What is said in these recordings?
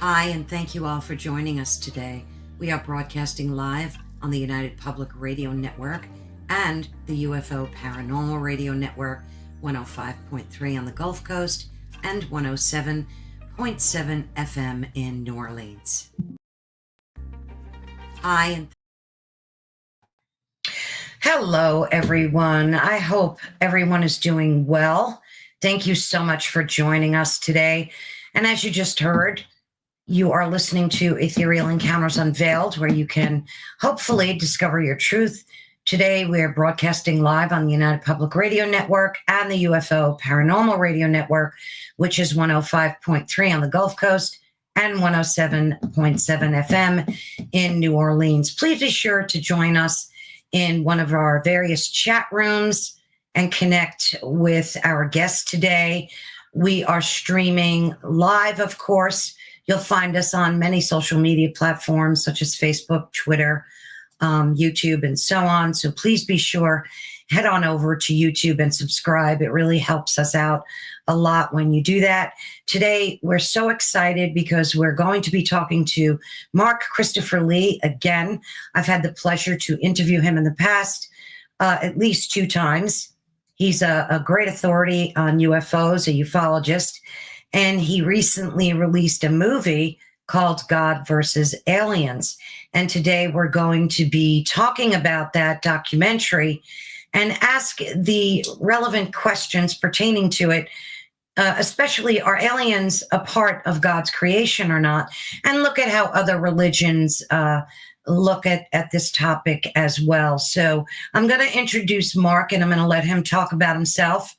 Hi, and thank you all for joining us today. We are broadcasting live on the United Public Radio Network and the UFO Paranormal Radio Network, 105.3 on the Gulf Coast and 107.7 FM in New Orleans. Hi, and hello, everyone. I hope everyone is doing well. Thank you so much for joining us today. And as you just heard, you are listening to Ethereal Encounters Unveiled, where you can hopefully discover your truth. Today, we're broadcasting live on the United Public Radio Network and the UFO Paranormal Radio Network, which is 105.3 on the Gulf Coast and 107.7 FM in New Orleans. Please be sure to join us in one of our various chat rooms and connect with our guests today. We are streaming live, of course. You'll find us on many social media platforms such as Facebook, Twitter, YouTube, and so on. So please be sure, head on over to YouTube and subscribe. It really helps us out a lot when you do that. Today, we're so excited because we're going to be talking to Mark Christopher Lee again. I've had the pleasure to interview him in the past, at least 2 times. He's a great authority on UFOs, a ufologist. And he recently released a movie called God versus Aliens. And today we're going to be talking about that documentary and ask the relevant questions pertaining to it, especially are aliens a part of God's creation or not? And look at how other religions look at this topic as well. So I'm going to introduce Mark, and I'm going to let him talk about himself.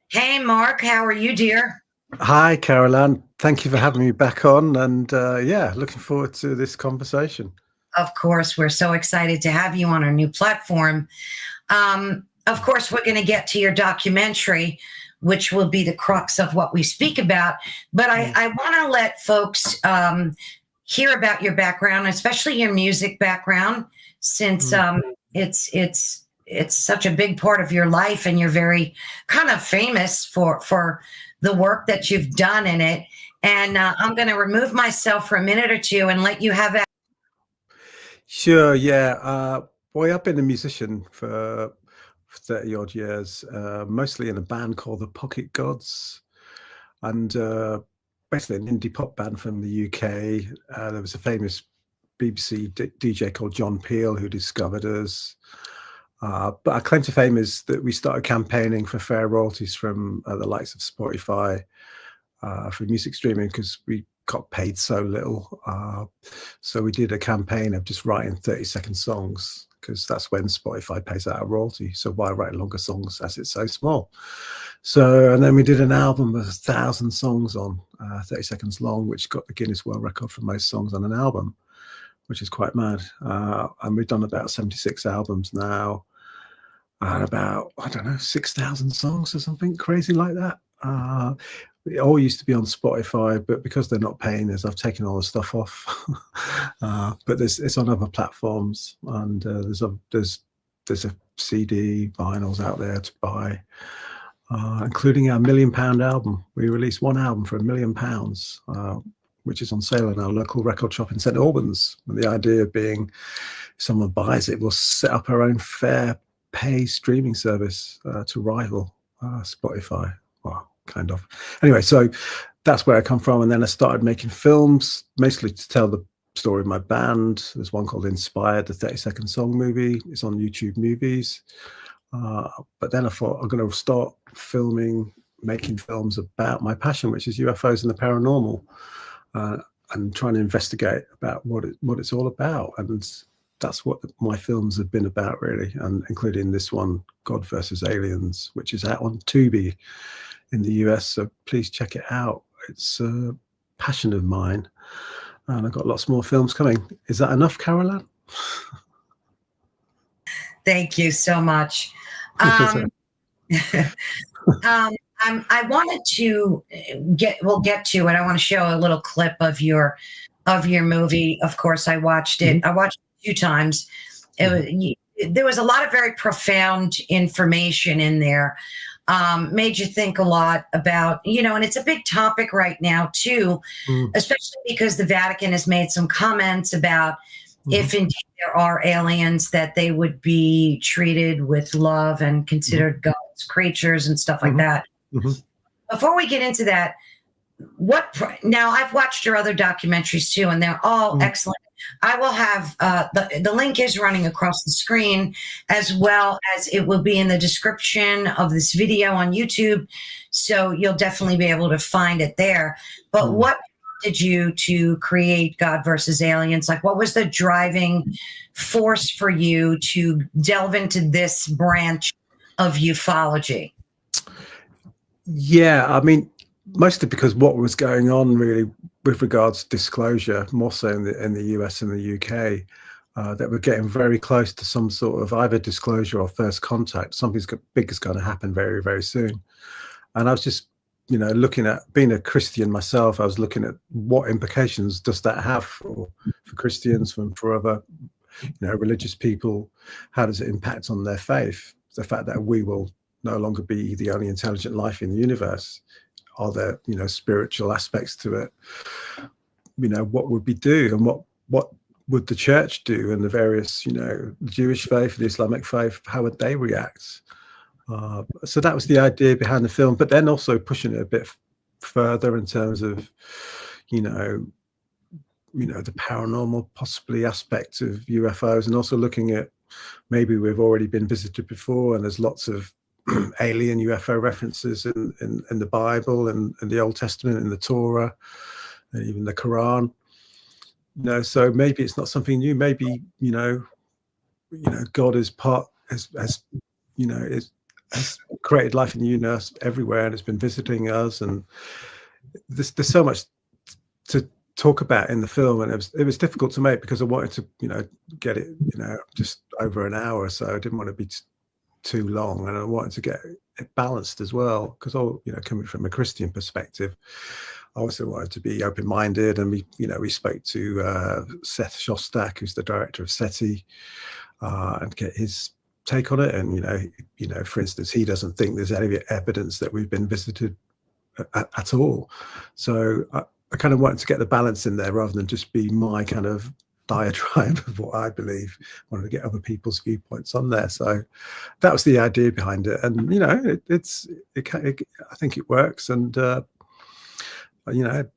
Hey, Mark, how are you, dear? Hi, Caroline. Thank you for having me back on. And looking forward to this conversation. Of course, we're so excited to have you on our new platform. Of course, we're going to get to your documentary, which will be the crux of what we speak about. But I want to let folks hear about your background, especially your music background, since it's such a big part of your life, and you're very kind of famous for the work that you've done in it. And I'm going to remove myself for a minute or two and let you have that. Sure, yeah. I've been a musician for 30 odd years, mostly in a band called the Pocket Gods, and basically an indie pop band from the UK. There was a famous BBC DJ called John Peel who discovered us. But our claim to fame is that we started campaigning for fair royalties from the likes of Spotify for music streaming because we got paid so little. So we did a campaign of just writing 30-second songs because that's when Spotify pays out a royalty. So why write longer songs as it's so small? And then we did an album with 1,000 songs on, 30 seconds long, which got the Guinness World Record for most songs on an album, which is quite mad. And we've done about 76 albums now. And about, 6,000 songs or something crazy like that. It all used to be on Spotify, but because they're not paying us, I've taken all the stuff off. But it's on other platforms, and there's a CD, vinyls out there to buy, including our £1 million album. We released one album for £1 million, which is on sale in our local record shop in St Albans. And the idea being, if someone buys it, we'll set up our own fair pay streaming service to rival Spotify. Well, kind of. Anyway, so that's where I come from. And then I started making films, mostly to tell the story of my band. There's one called Inspired, the 30-second song movie. It's on YouTube Movies. But then I thought I'm going to start making films about my passion, which is UFOs and the paranormal, and trying to investigate about what it's all about. And that's what my films have been about, really, and including this one, God versus Aliens, which is out on Tubi in the US. So please check it out. It's a passion of mine, and I've got lots more films coming. Is that enough, Caroline? Thank you so much. I wanted to we'll get to it. I want to show a little clip of your movie. Of course, I watched it. I watched it 2 times. There was a lot of very profound information in there. made you think a lot about, and it's a big topic right now too, especially because the Vatican has made some comments about if indeed there are aliens, that they would be treated with love and considered God's creatures and stuff like that. Before we get into that, now I've watched your other documentaries too, and they're all excellent. I will have the link is running across the screen, as well as it will be in the description of this video on YouTube. So you'll definitely be able to find it there. But what prompted you to create God versus Aliens? Like, what was the driving force for you to delve into this branch of ufology? Yeah, I mean, mostly because what was going on really with regards to disclosure, more so in the US and the UK, that we're getting very close to some sort of either disclosure or first contact. Something big is going to happen very, very soon. And I was just, looking at, being a Christian myself, I was looking at what implications does that have for Christians, for other, religious people. How does it impact on their faith? The fact that we will no longer be the only intelligent life in the universe. Are there, spiritual aspects to it? What would we do, and what would the church do, and the various, the Jewish faith, the Islamic faith, how would they react? So that was the idea behind the film, but then also pushing it a bit further in terms of, the paranormal possibly aspect of UFOs, and also looking at maybe we've already been visited before, and there's lots of alien UFO references in the Bible and in the Old Testament, in the Torah, and even the Quran. So maybe it's not something new. Maybe God is has created life in the universe everywhere, and it's been visiting us. And there's so much to talk about in the film, and it was difficult to make because I wanted to get it just over an hour, so I didn't want to be too long, and I wanted to get it balanced as well, because coming from a Christian perspective, I also wanted to be open-minded. And we spoke to Seth Shostak, who's the director of SETI, and get his take on it. And for instance, he doesn't think there's any evidence that we've been visited at all. So I kind of wanted to get the balance in there, rather than just be my kind of diatribe of what I believe. I wanted to get other people's viewpoints on there. So that was the idea behind it. And I think it works. And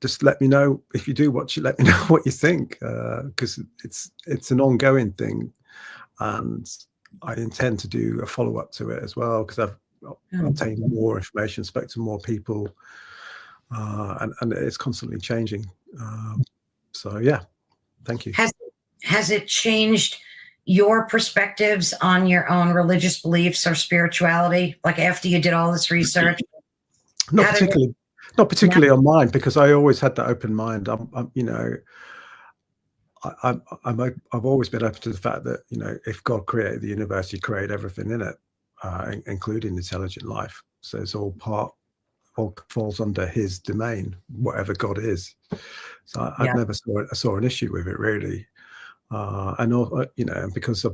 just let me know if you do watch it. Let me know what you think, because it's an ongoing thing, and I intend to do a follow-up to it as well, because I've obtained more information, spoke to more people, and it's constantly changing. So yeah, thank you. Has it changed your perspectives on your own religious beliefs or spirituality, like after you did all this research? Not particularly on mine, because I always had that open mind. I've always been open to the fact that if God created the universe, He created everything in it, including intelligent life. So it's all falls under His domain, whatever God is. So I never saw an issue with it, really. And because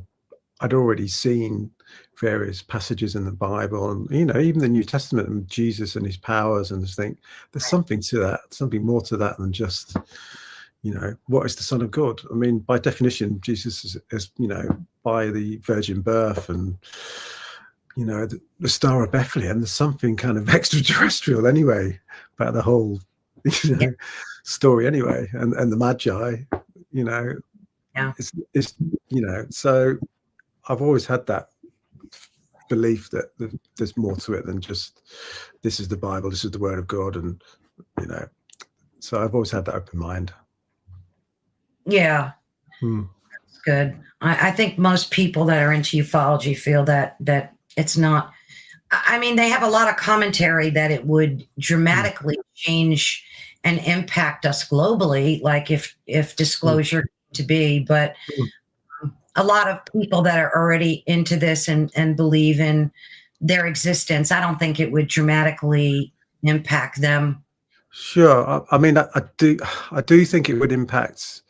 I'd already seen various passages in the Bible, and even the New Testament, and Jesus and His powers, and just think there's something to that, something more to that than just what is the Son of God. I mean, by definition, Jesus is by the virgin birth and the Star of Bethlehem. There's something kind of extraterrestrial anyway about the whole story anyway, and the Magi. It's so I've always had that belief that there's more to it than just this is the Bible, this is the Word of God, and so I've always had that open mind. Yeah, that's good. I think most people that are into ufology feel that it's not. I mean, they have a lot of commentary that it would dramatically change and impact us globally, like if disclosure to be, but a lot of people that are already into this and believe in their existence, I don't think it would dramatically impact them. Sure. I mean, I do think it would impact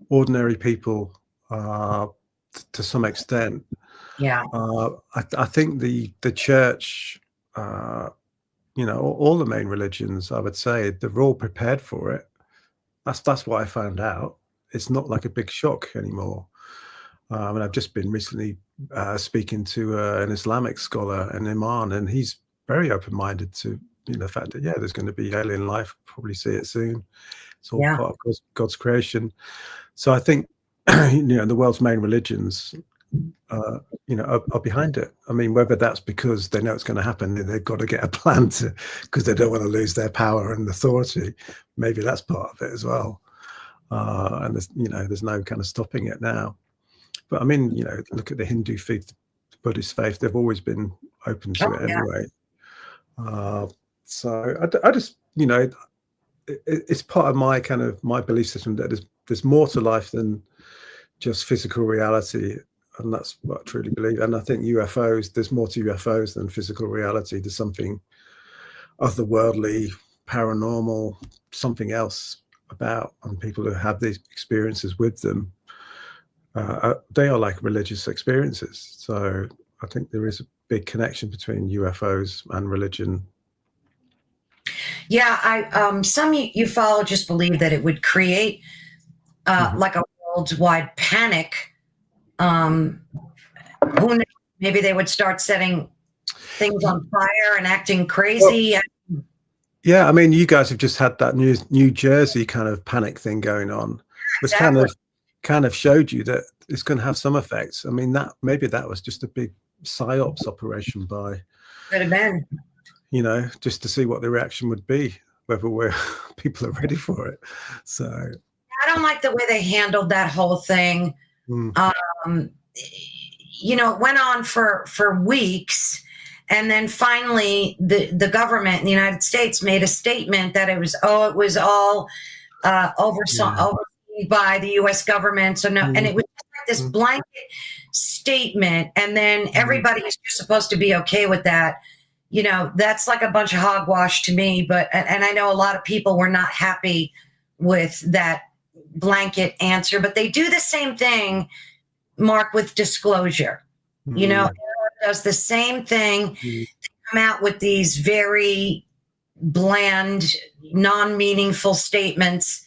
ordinary people to some extent. Yeah. I think the church all the main religions, I would say, they're all prepared for it. That's what I found out. It's not like a big shock anymore. And I've just been recently speaking to an Islamic scholar, an imam, and he's very open-minded to the fact that there's going to be alien life. Probably see it soon. It's all part of God's creation. So I think the world's main religions, are behind it. I mean, whether that's because they know it's going to happen, they've got to get a plan because they don't want to lose their power and authority. Maybe that's part of it as well. And there's no kind of stopping it now. But I mean, look at the Hindu faith, the Buddhist faith; they've always been open to it anyway. So I just, it's part of my belief system that there's more to life than just physical reality. And that's what I truly believe. And I think there's more to UFOs than physical reality. There's something otherworldly, paranormal, something else about, and people who have these experiences with them, they are like religious experiences. So I think there is a big connection between UFOs and religion. Yeah, some ufologists believe that it would create like a worldwide panic. Who knows? Maybe they would start setting things on fire and acting crazy. Yeah, I mean, you guys have just had that New Jersey kind of panic thing going on, which kind of showed you that it's going to have some effects. I mean, maybe that was just a big psyops operation by, could have been, just to see what the reaction would be, whether people are ready for it. So I don't like the way they handled that whole thing. It went on for weeks, and then finally the government in the United States made a statement that it was all overseen by the U.S. government. So no, and it was like this blanket statement, and then everybody is supposed to be okay with that. That's like a bunch of hogwash to me. But and I know a lot of people were not happy with that blanket answer, but they do the same thing, Mark, with disclosure. It does the same thing. They come out with these very bland, non-meaningful statements.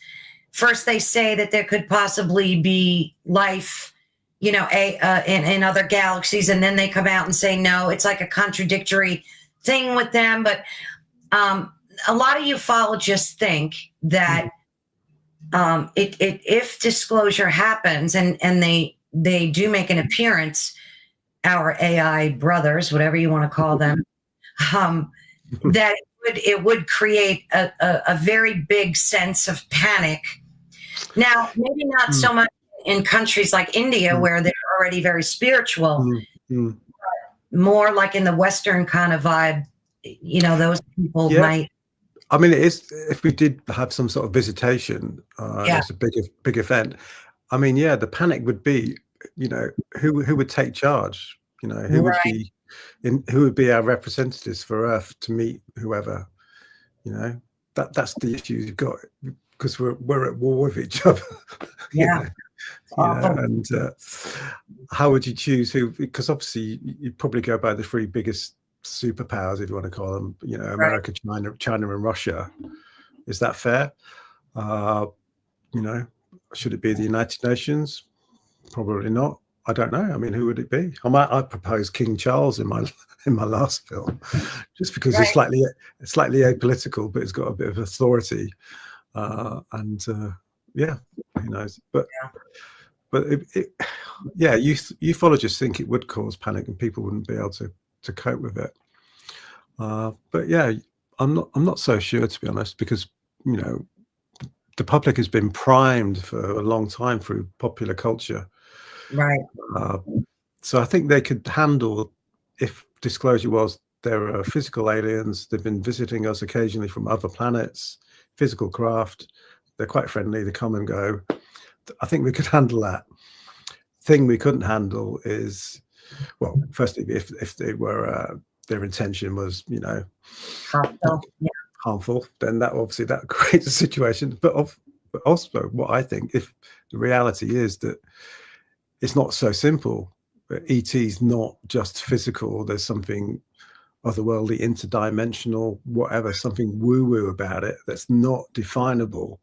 First, they say that there could possibly be life, in other galaxies, and then they come out and say no. It's like a contradictory thing with them. But a lot of ufologists think that if disclosure happens and they do make an appearance, our AI brothers, whatever you want to call them, that it would create a very big sense of panic. Now, maybe not so much in countries like India, where they're already very spiritual, but more like in the Western kind of vibe, those people might. I mean, it is, if we did have some sort of visitation, it's a big event. I mean, the panic would be, who would take charge? Who would be our representatives for Earth to meet whoever? That's the issue you've got, because we're at war with each other. And how would you choose who? Because obviously you'd probably go by the three biggest superpowers, if you want to call them, America, China and Russia. Is that fair? Should it be the United Nations? Probably not. I don't know. I mean, who would it be? I proposed King Charles in my last film, just because it's slightly apolitical, but it's got a bit of authority, who knows? But ufologists think it would cause panic and people wouldn't be able to cope with it. I'm not so sure, to be honest, because the public has been primed for a long time through popular culture. Right. So I think they could handle, if disclosure was there are physical aliens, they've been visiting us occasionally from other planets, physical craft, they're quite friendly, they come and go. I think we could handle that. Thing we couldn't handle is, well, firstly, if they were their intention was, harmful, then that creates a situation. But also, what I think, if the reality is that it's not so simple, ET is not just physical. There's something otherworldly, interdimensional, whatever, something woo-woo about it that's not definable.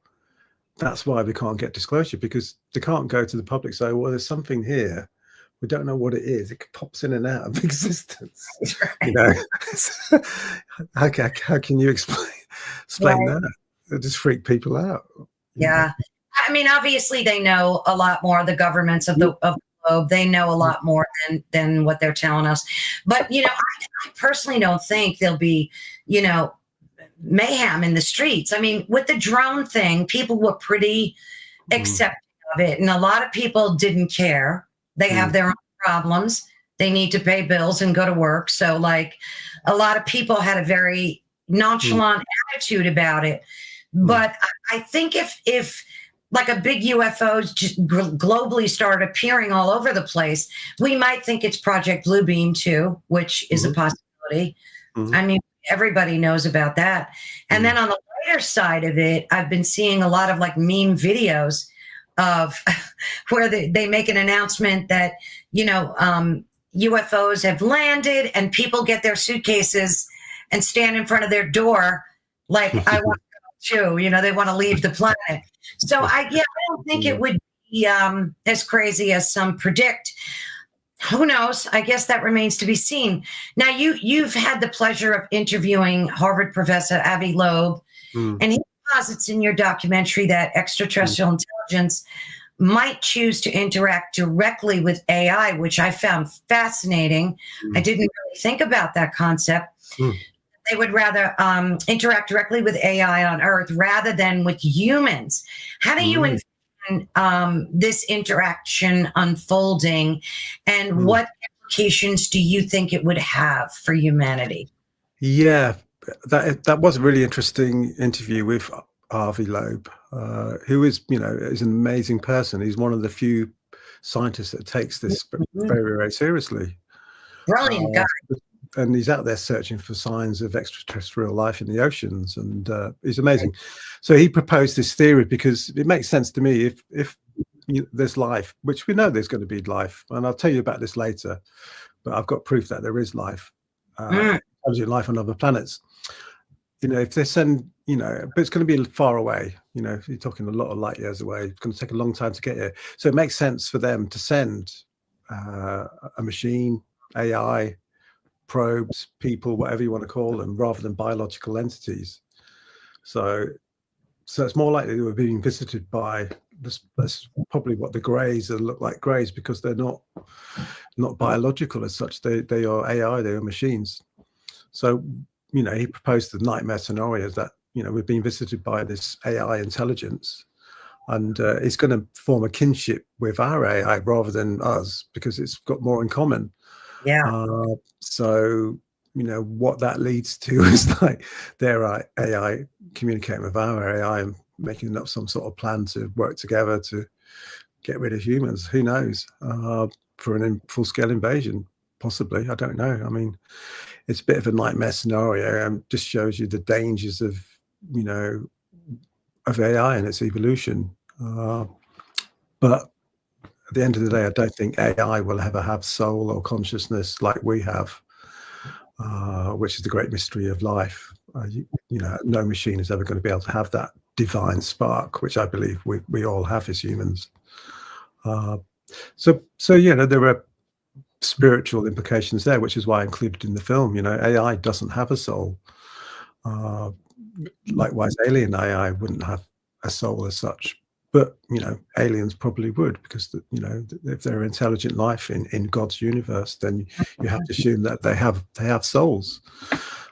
That's why we can't get disclosure, because they can't go to the public and say, well, there's something here. We don't know what it is. It pops in and out of existence. You know, how can you explain that? It just freak people out. Yeah. I mean, obviously they know a lot more, the governments of the globe, they know a lot more than what they're telling us. But, you know, I personally don't think there'll be, you know, mayhem in the streets. I mean, with the drone thing, people were pretty accepting of it. And a lot of people didn't care. They have their own problems. They need to pay bills and go to work. So like a lot of people had a very nonchalant attitude about it. But I think if like a big UFO just globally started appearing all over the place, we might think it's Project Bluebeam too, which is a possibility. I mean, everybody knows about that. And then on the lighter side of it, I've been seeing a lot of like meme videos of where they make an announcement that, you know, UFOs have landed and people get their suitcases and stand in front of their door like, I want to go too, you know, they want to leave the planet. So I don't think it would be as crazy as some predict. Who knows? I guess that remains to be seen. Now, you've had the pleasure of interviewing Harvard professor Avi Loeb, and he posits in your documentary that extraterrestrial intelligence might choose to interact directly with AI, which I found fascinating. I didn't really think about that concept. They would rather interact directly with AI on Earth rather than with humans. How do you envision this interaction unfolding, and what implications do you think it would have for humanity? Yeah, that was a really interesting interview with Avi Loeb, who is, you know, is an amazing person. He's one of the few scientists that takes this very, very seriously. Brilliant guy. And he's out there searching for signs of extraterrestrial life in the oceans, and he's amazing. So he proposed this theory because it makes sense to me. If there's life, which we know there's going to be life, and I'll tell you about this later, but I've got proof that there is life, life on other planets. You know, if they send, you know, but it's going to be far away. You know, if you're talking a lot of light years away, it's going to take a long time to get here. So it makes sense for them to send a machine, AI, probes, people, whatever you want to call them, rather than biological entities. So it's more likely they were being visited by this. That's probably what the greys look like, greys, because they're not biological as such. They are AI, they are machines. So, you know, he proposed the nightmare scenario that, you know, we're being visited by this AI intelligence, and it's going to form a kinship with our AI rather than us, because it's got more in common. Yeah. So, you know, what that leads to is like their AI communicating with our AI and making up some sort of plan to work together to get rid of humans. Who knows? For an full-scale invasion, possibly. I don't know. I mean, it's a bit of a nightmare scenario, and just shows you the dangers of, you know, of AI and its evolution. But at the end of the day, I don't think AI will ever have soul or consciousness like we have, which is the great mystery of life. You know, no machine is ever going to be able to have that divine spark, which I believe we all have as humans. So you know, there are spiritual implications there, which is why I included in the film. You know, AI doesn't have a soul. Likewise, alien AI wouldn't have a soul as such. But, you know, aliens probably would, because, you know, if they're intelligent life in God's universe, then you have to assume that they have souls.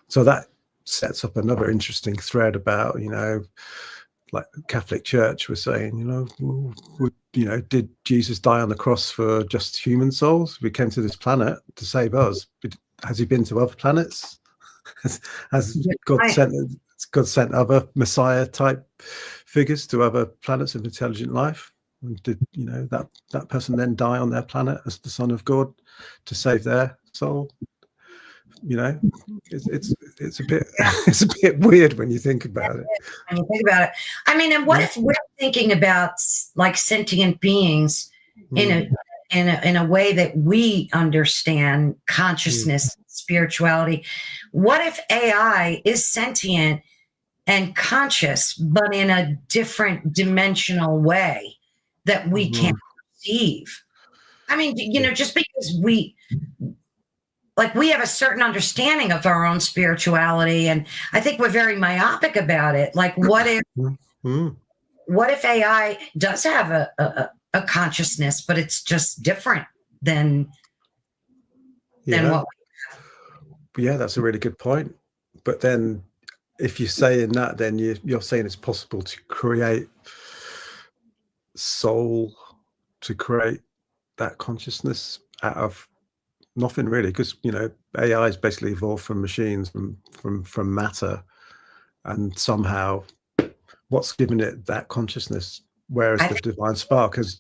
So that sets up another interesting thread about, you know, like the Catholic Church was saying, you know, did Jesus die on the cross for just human souls? We came to this planet to save us. Has he been to other planets? Has God sent other Messiah type figures to other planets of intelligent life? And did, you know, that person then die on their planet as the Son of God to save their soul? You know, it's a bit weird when you think about it. When you think about it, I mean, and what if we're thinking about like sentient beings in in a way that we understand consciousness, spirituality. What if AI is sentient and conscious, but in a different dimensional way that we can't perceive? I mean, just because we have a certain understanding of our own spirituality, and I think we're very myopic about it. Like, what if AI does have a consciousness, but it's just different than what? Yeah, that's a really good point. But then, if you're saying that, then you're saying it's possible to create soul, to create that consciousness out of nothing, really, because AI is basically evolved from machines, from matter, and somehow what's given it that consciousness, whereas the divine spark is,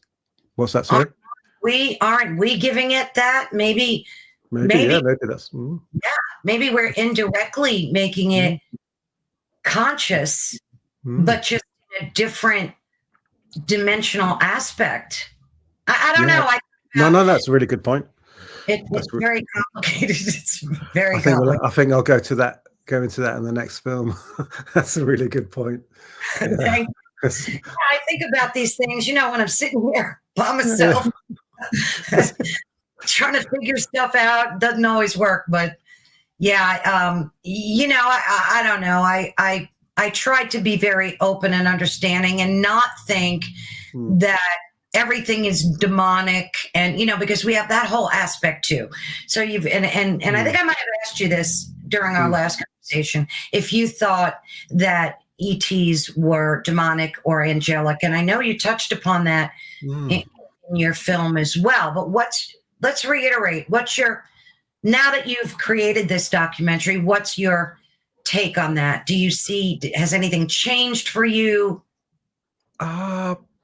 what's that, sorry? Aren't we giving it that? Maybe that's maybe we're indirectly making it conscious, but just in a different dimensional aspect. I don't know. No, that's a really good point. It's very complicated. It's very I think complicated. I think I'll go into that in the next film. That's a really good point. Yeah. I think about these things, when I'm sitting here by myself, trying to figure stuff out. Doesn't always work, but yeah, I don't know. I try to be very open and understanding and not think that everything is demonic, and because we have that whole aspect too. So and I think I might have asked you this during our last conversation, if you thought that ETs were demonic or angelic, and I know you touched upon that in your film as well. But let's reiterate, now that you've created this documentary, what's your take on that? Do you see, has anything changed for you?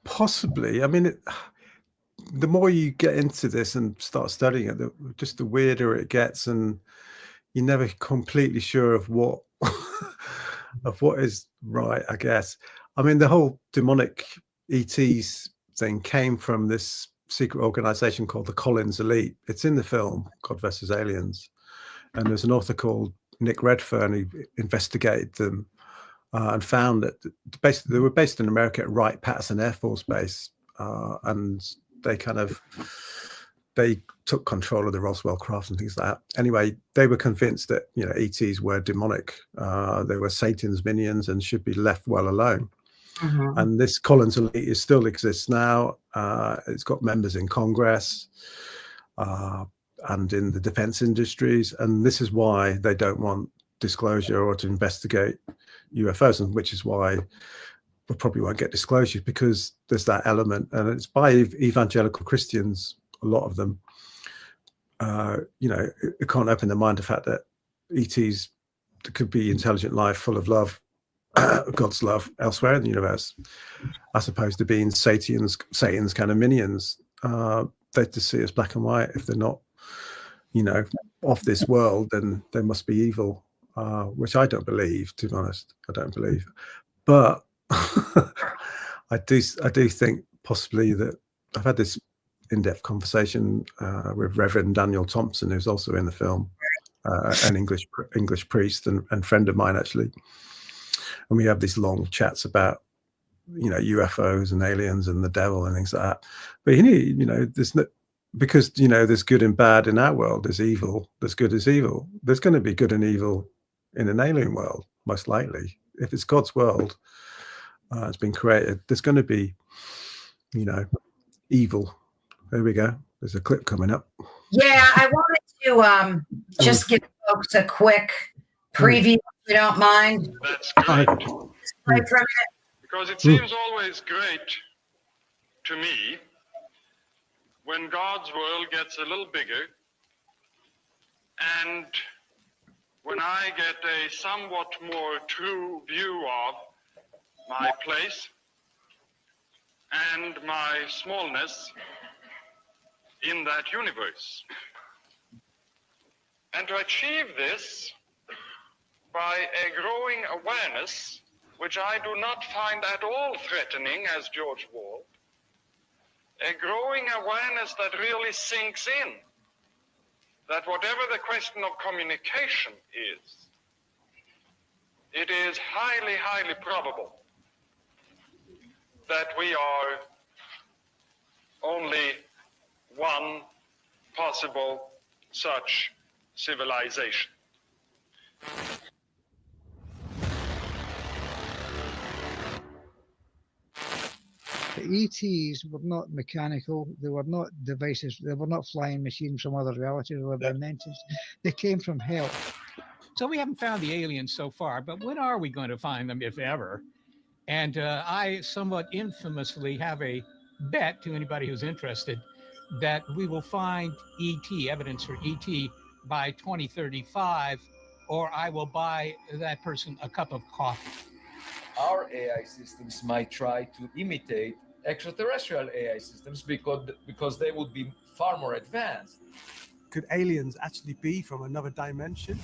Possibly. I mean, the more you get into this and start studying it, the weirder it gets, and you're never completely sure of what of what is right, I guess. I mean, the whole demonic ETs thing came from this secret organization called the Collins Elite. It's in the film God vs. Aliens, and there's an author called Nick Redfern who investigated them and found that basically they were based in America at Wright-Patterson Air Force Base, and they took control of the Roswell craft and things like that. Anyway, they were convinced that ETs were demonic. They were Satan's minions and should be left well alone. And this Collins Elite still exists now. It's got members in Congress and in the defense industries, and this is why they don't want disclosure or to investigate UFOs, and which is why we probably won't get disclosure, because there's that element, and it's by evangelical Christians, a lot of them. It can't open their mind to the fact that ETs could be intelligent life full of love, God's love elsewhere in the universe, as opposed to being Satan's kind of minions. They just see us black and white. If they're not, off this world, then they must be evil, which I don't believe, to be honest. I don't believe, but I do think possibly that I've had this in-depth conversation with Reverend Daniel Thompson, who's also in the film, an English priest and friend of mine, actually. And we have these long chats about, UFOs and aliens and the devil and things like that. But there's no, because there's good and bad in our world. There's evil. There's good as evil. There's going to be good and evil in an alien world, most likely. If it's God's world, it's been created, there's going to be, evil. There we go. There's a clip coming up. Yeah, I wanted to just give folks a quick preview, if you don't mind. That's great. Because it seems always great to me when God's world gets a little bigger, and when I get a somewhat more true view of my place and my smallness in that universe. And to achieve this by a growing awareness, which I do not find at all threatening as George Wall, a growing awareness that really sinks in that whatever the question of communication is, it is highly, highly probable that we are only one possible such civilization. The ETs were not mechanical, they were not devices, they were not flying machines from other realities or dimensions. They came from hell. So we haven't found the aliens so far, but when are we going to find them, if ever? And I somewhat infamously have a bet to anybody who's interested that we will find ET, evidence for ET, by 2035, or I will buy that person a cup of coffee. Our AI systems might try to imitate extraterrestrial AI systems because they would be far more advanced. Could aliens actually be from another dimension?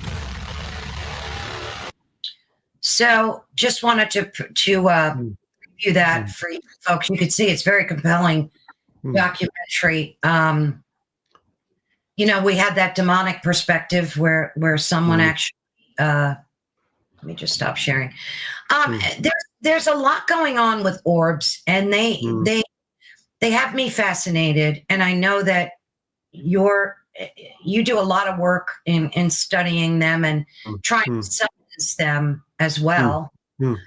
So just wanted to review that for you folks. You could see it's very compelling documentary. You know, we had that demonic perspective where someone actually, let me just stop sharing. There's a lot going on with orbs, and they have me fascinated. And I know that you do a lot of work in studying them and trying to substance them as well. Now,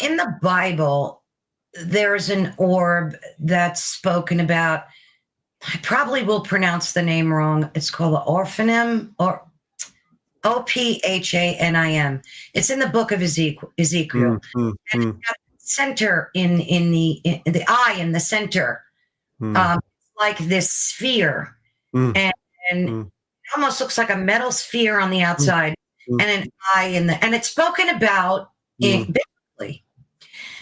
in the Bible, there's an orb that's spoken about. I probably will pronounce the name wrong. It's called the Ophanim, or Ophanim. It's in the book of Ezekiel. And it's got center in the eye in the center, like this sphere, and it almost looks like a metal sphere on the outside, and an eye and it's spoken about biblically.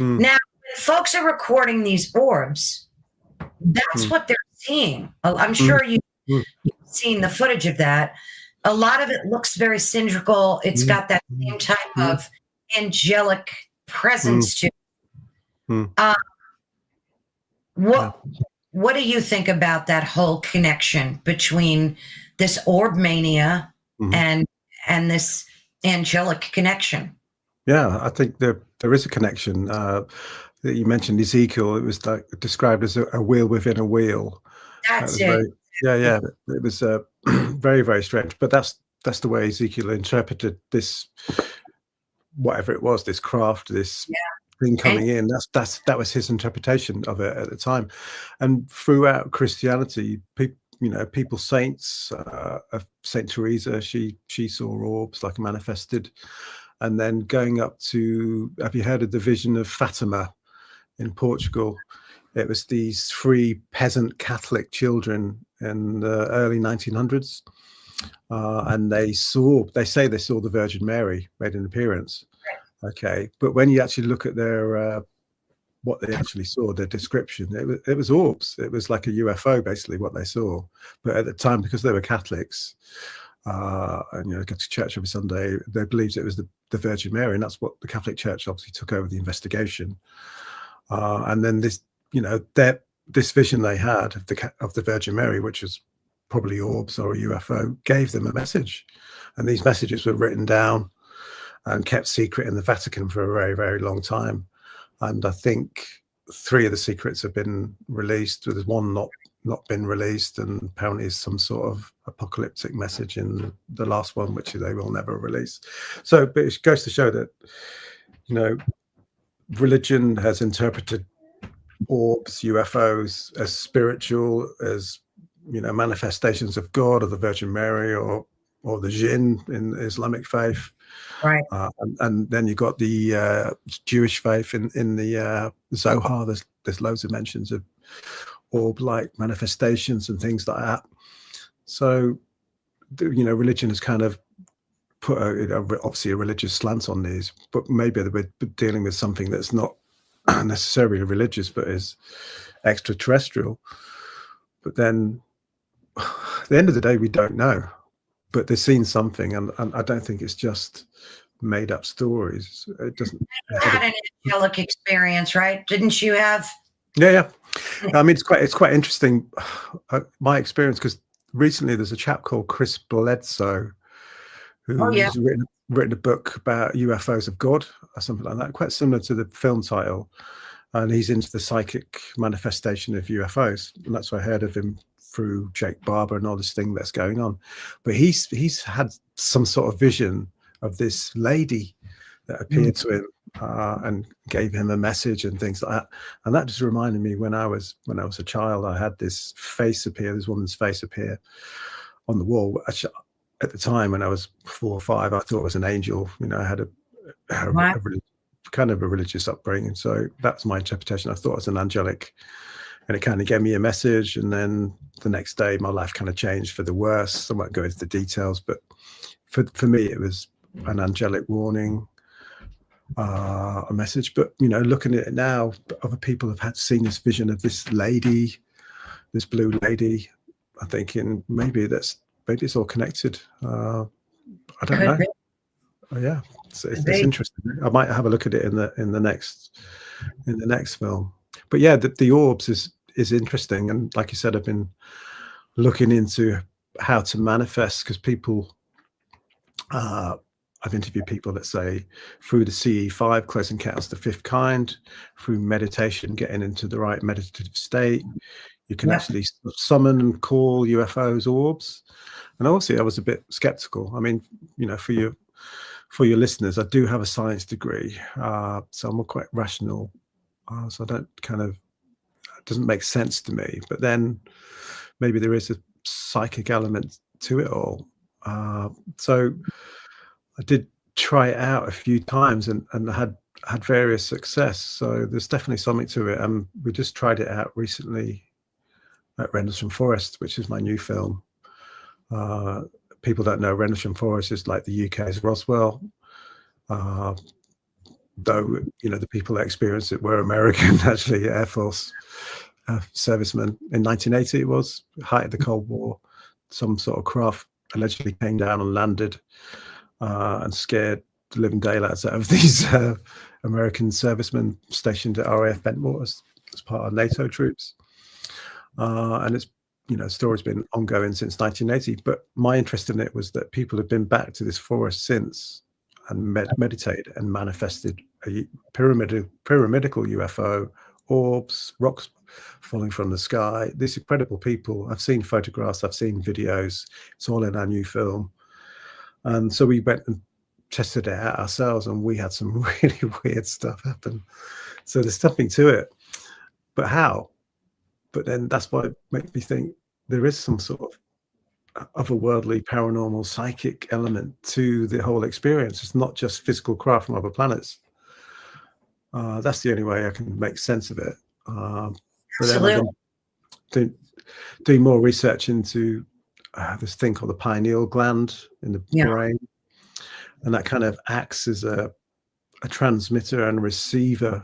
Now, when folks are recording these orbs, that's what they're seeing. I'm sure you've seen the footage of that. A lot of it looks very cylindrical. It's got that same type of angelic presence to it. What do you think about that whole connection between this orb mania and this angelic connection? Yeah, I think there is a connection. That you mentioned Ezekiel, it was like described as a wheel within a wheel. That's it. Yeah. It was very, very strange. But that's the way Ezekiel interpreted this, whatever it was, this craft, this thing coming in. That was his interpretation of it at the time. And throughout Christianity, people, saints, Saint Teresa, she saw orbs like manifested. And then going up to, have you heard of the vision of Fatima in Portugal? It was these 3 peasant Catholic children in the early 1900s. And they say they saw the Virgin Mary made an appearance. Okay. But when you actually look at their, what they actually saw, their description, it was orbs. It was like a UFO, basically, what they saw. But at the time, because they were Catholics, and go to church every Sunday, they believed it was the Virgin Mary, and that's what the Catholic Church obviously took over the investigation. And then this vision they had of the Virgin Mary, which was probably orbs or a UFO, gave them a message, and these messages were written down and kept secret in the Vatican for a very, very long time. And I think 3 of the secrets have been released. There's one not been released, and apparently is some sort of apocalyptic message in the last one, which they will never release. So, but it goes to show that, religion has interpreted orbs, UFOs, as spiritual, as manifestations of God or the Virgin Mary or the jinn in Islamic faith. Right. And then you've got the Jewish faith in the Zohar. There's loads of mentions of orb-like manifestations and things like that. So, religion has kind of put obviously a religious slant on these, but maybe we're dealing with something that's not necessarily religious, but is extraterrestrial. But then, at the end of the day, we don't know. But they've seen something, and I don't think it's just made up stories. It doesn't. You had an angelic experience, right? Didn't you have Yeah. I mean, it's quite interesting. My experience, because recently there's a chap called Chris Bledsoe Oh, yeah. who's written a book about UFOs of God or something like that, quite similar to the film title. And he's into the psychic manifestation of UFOs, and that's why I heard of him through Jake Barber and all this thing that's going on. But he's had some sort of vision of this lady that appeared to him and gave him a message and things like that. And that just reminded me when I was a child, I had this woman's face appear on the wall. At the time when I was 4 or 5, I thought it was an angel. You know, I had a kind of a religious upbringing, so that's my interpretation. I thought it was an angelic, and it kind of gave me a message. And then the next day, my life kind of changed for the worse. I won't go into the details, but for me, it was an angelic warning, a message. But you know, looking at it now, other people have seen this vision of this lady, this blue lady. I'm thinking maybe it's all connected. I don't know. Oh, yeah, it's interesting. I might have a look at it in the next film. But yeah, the orbs is interesting, and like you said, I've been looking into how to manifest, because people, I've interviewed people that say through the CE5, close encounters, the fifth kind, through meditation, getting into the right meditative state, you can actually summon and call UFOs orbs. And obviously, I was a bit skeptical. I mean, you know, for your listeners, I do have a science degree, so I'm quite rational. So I don't it doesn't make sense to me. But then maybe there is a psychic element to it all. So I did try it out a few times and had various success. So there's definitely something to it. And we just tried it out recently at Rendlesham Forest, which is my new film. People don't know Rendlesham Forest is like the UK's Roswell. Though, you know, the people that experienced it were American, actually, Air Force servicemen. In 1980, it was height of the Cold War. Some sort of craft allegedly came down and landed and scared the living daylights out of these American servicemen stationed at RAF Bentwaters as part of NATO troops. And it's, you know, story's been ongoing since 1980. But my interest in it was that people have been back to this forest since and meditated and manifested a pyramidical UFO, orbs, rocks falling from the sky. These incredible people. I've seen photographs, I've seen videos. It's all in our new film. And so we went and tested it out ourselves, and we had some really weird stuff happen. So there's something to it. But how? But then that's why it makes me think there is some sort of otherworldly, paranormal, psychic element to the whole experience. It's not just physical craft from other planets. That's the only way I can make sense of it. But then I've been doing more research into this thing called the pineal gland in the brain, and that kind of acts as a transmitter and receiver.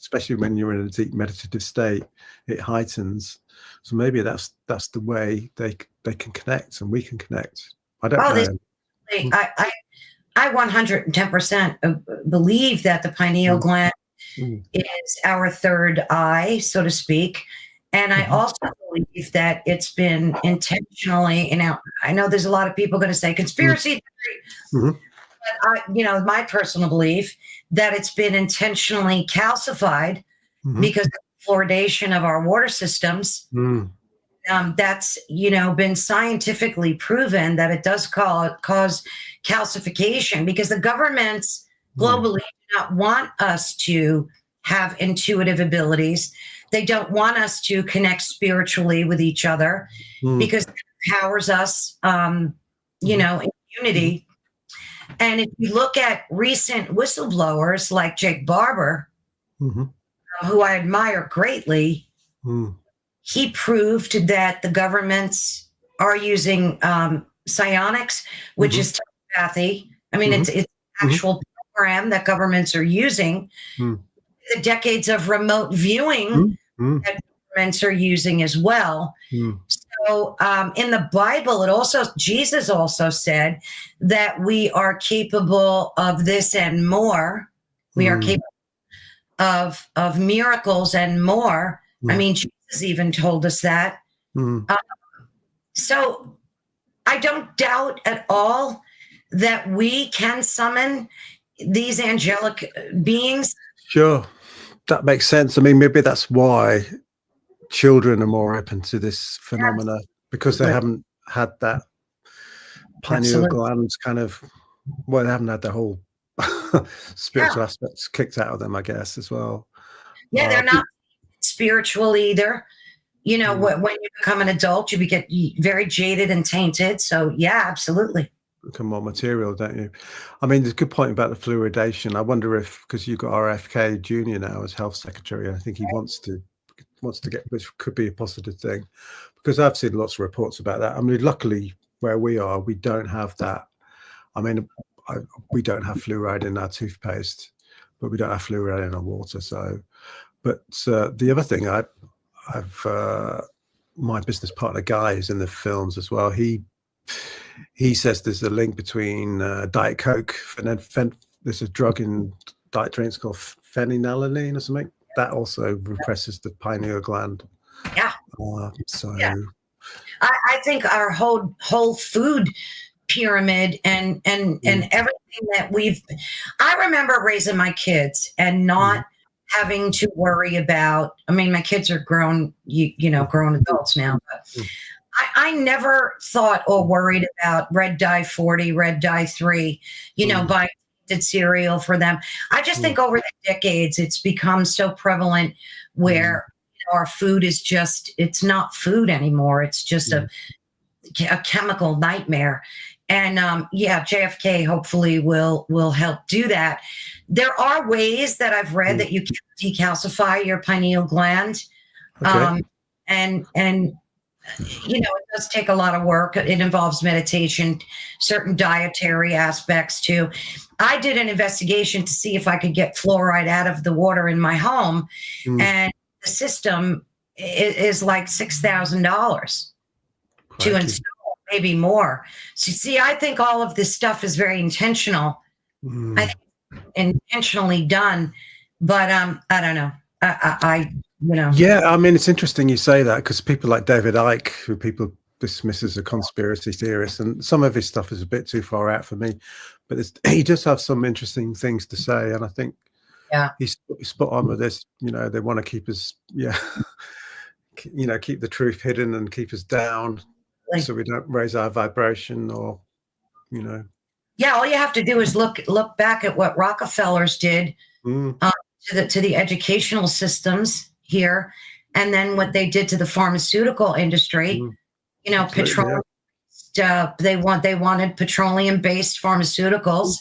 Especially when you're in a deep meditative state, it heightens. So maybe that's the way they can connect, and we can connect. I don't know. I 110% believe that the pineal gland is our third eye, so to speak. And I also believe that it's been intentionally, I know there's a lot of people going to say conspiracy theory, but my personal belief that it's been intentionally calcified because of the fluoridation of our water systems. That's, been scientifically proven that it does cause calcification, because the governments globally do not want us to have intuitive abilities. They don't want us to connect spiritually with each other because it empowers us, in unity. And if you look at recent whistleblowers like Jake Barber, who I admire greatly, he proved that the governments are using psionics, which is telepathy. I mean, it's actual program that governments are using. The decades of remote viewing that governments are using as well. So in the Bible, Jesus also said that we are capable of this and more. We are capable of miracles and more. I Mm. mean, Jesus even told us that. Mm. So I don't doubt at all that we can summon these angelic beings. Sure, that makes sense. I mean, maybe that's why children are more open to this phenomena, because they Absolutely. haven't had that pineal Absolutely. glands kind of, well, they haven't had the whole spiritual aspects kicked out of them, I guess, as well. Yeah, they're not spiritual either. You know, Mm. when you become an adult, you get very jaded and tainted. So, yeah, absolutely. Become more material, don't you? I mean, there's a good point about the fluoridation. I wonder if, because you've got RFK Jr. now as health secretary, I think he wants to get, which could be a positive thing, because I've seen lots of reports about that. I mean, luckily where we are, we don't have that. I mean, we don't have fluoride in our toothpaste, but we don't have fluoride in our water. So, but the other thing, I've my business partner Guy is in the films as well. He says there's a link between Diet Coke and then there's a drug in diet drinks called phenylalanine or something that also represses the pineal gland. Yeah. So yeah. I think our whole food pyramid and everything that I remember raising my kids and not having to worry about, I mean, my kids are grown, grown adults now, but I never thought or worried about red dye 40, red dye 3, buying cereal for them. I just think over the decades, it's become so prevalent where our food is it's not food anymore. It's just a chemical nightmare. And JFK hopefully will help do that. There are ways that I've read that you can decalcify your pineal gland. Okay. And it does take a lot of work. It involves meditation, certain dietary aspects too. I did an investigation to see if I could get fluoride out of the water in my home, and the system is like $6,000 to install, maybe more. So see, I think all of this stuff is very intentional. I think intentionally done, but I don't know. Yeah, I mean, it's interesting you say that, because people like David Icke, who people dismiss as a conspiracy theorist, and some of his stuff is a bit too far out for me, but he does have some interesting things to say, and I think he's spot on with this. They want to keep us, keep the truth hidden and keep us down, so we don't raise our vibration, or Yeah, all you have to do is look back at what Rockefellers did to the educational systems here, and then what they did to the pharmaceutical industry. Petroleum. They wanted petroleum-based pharmaceuticals,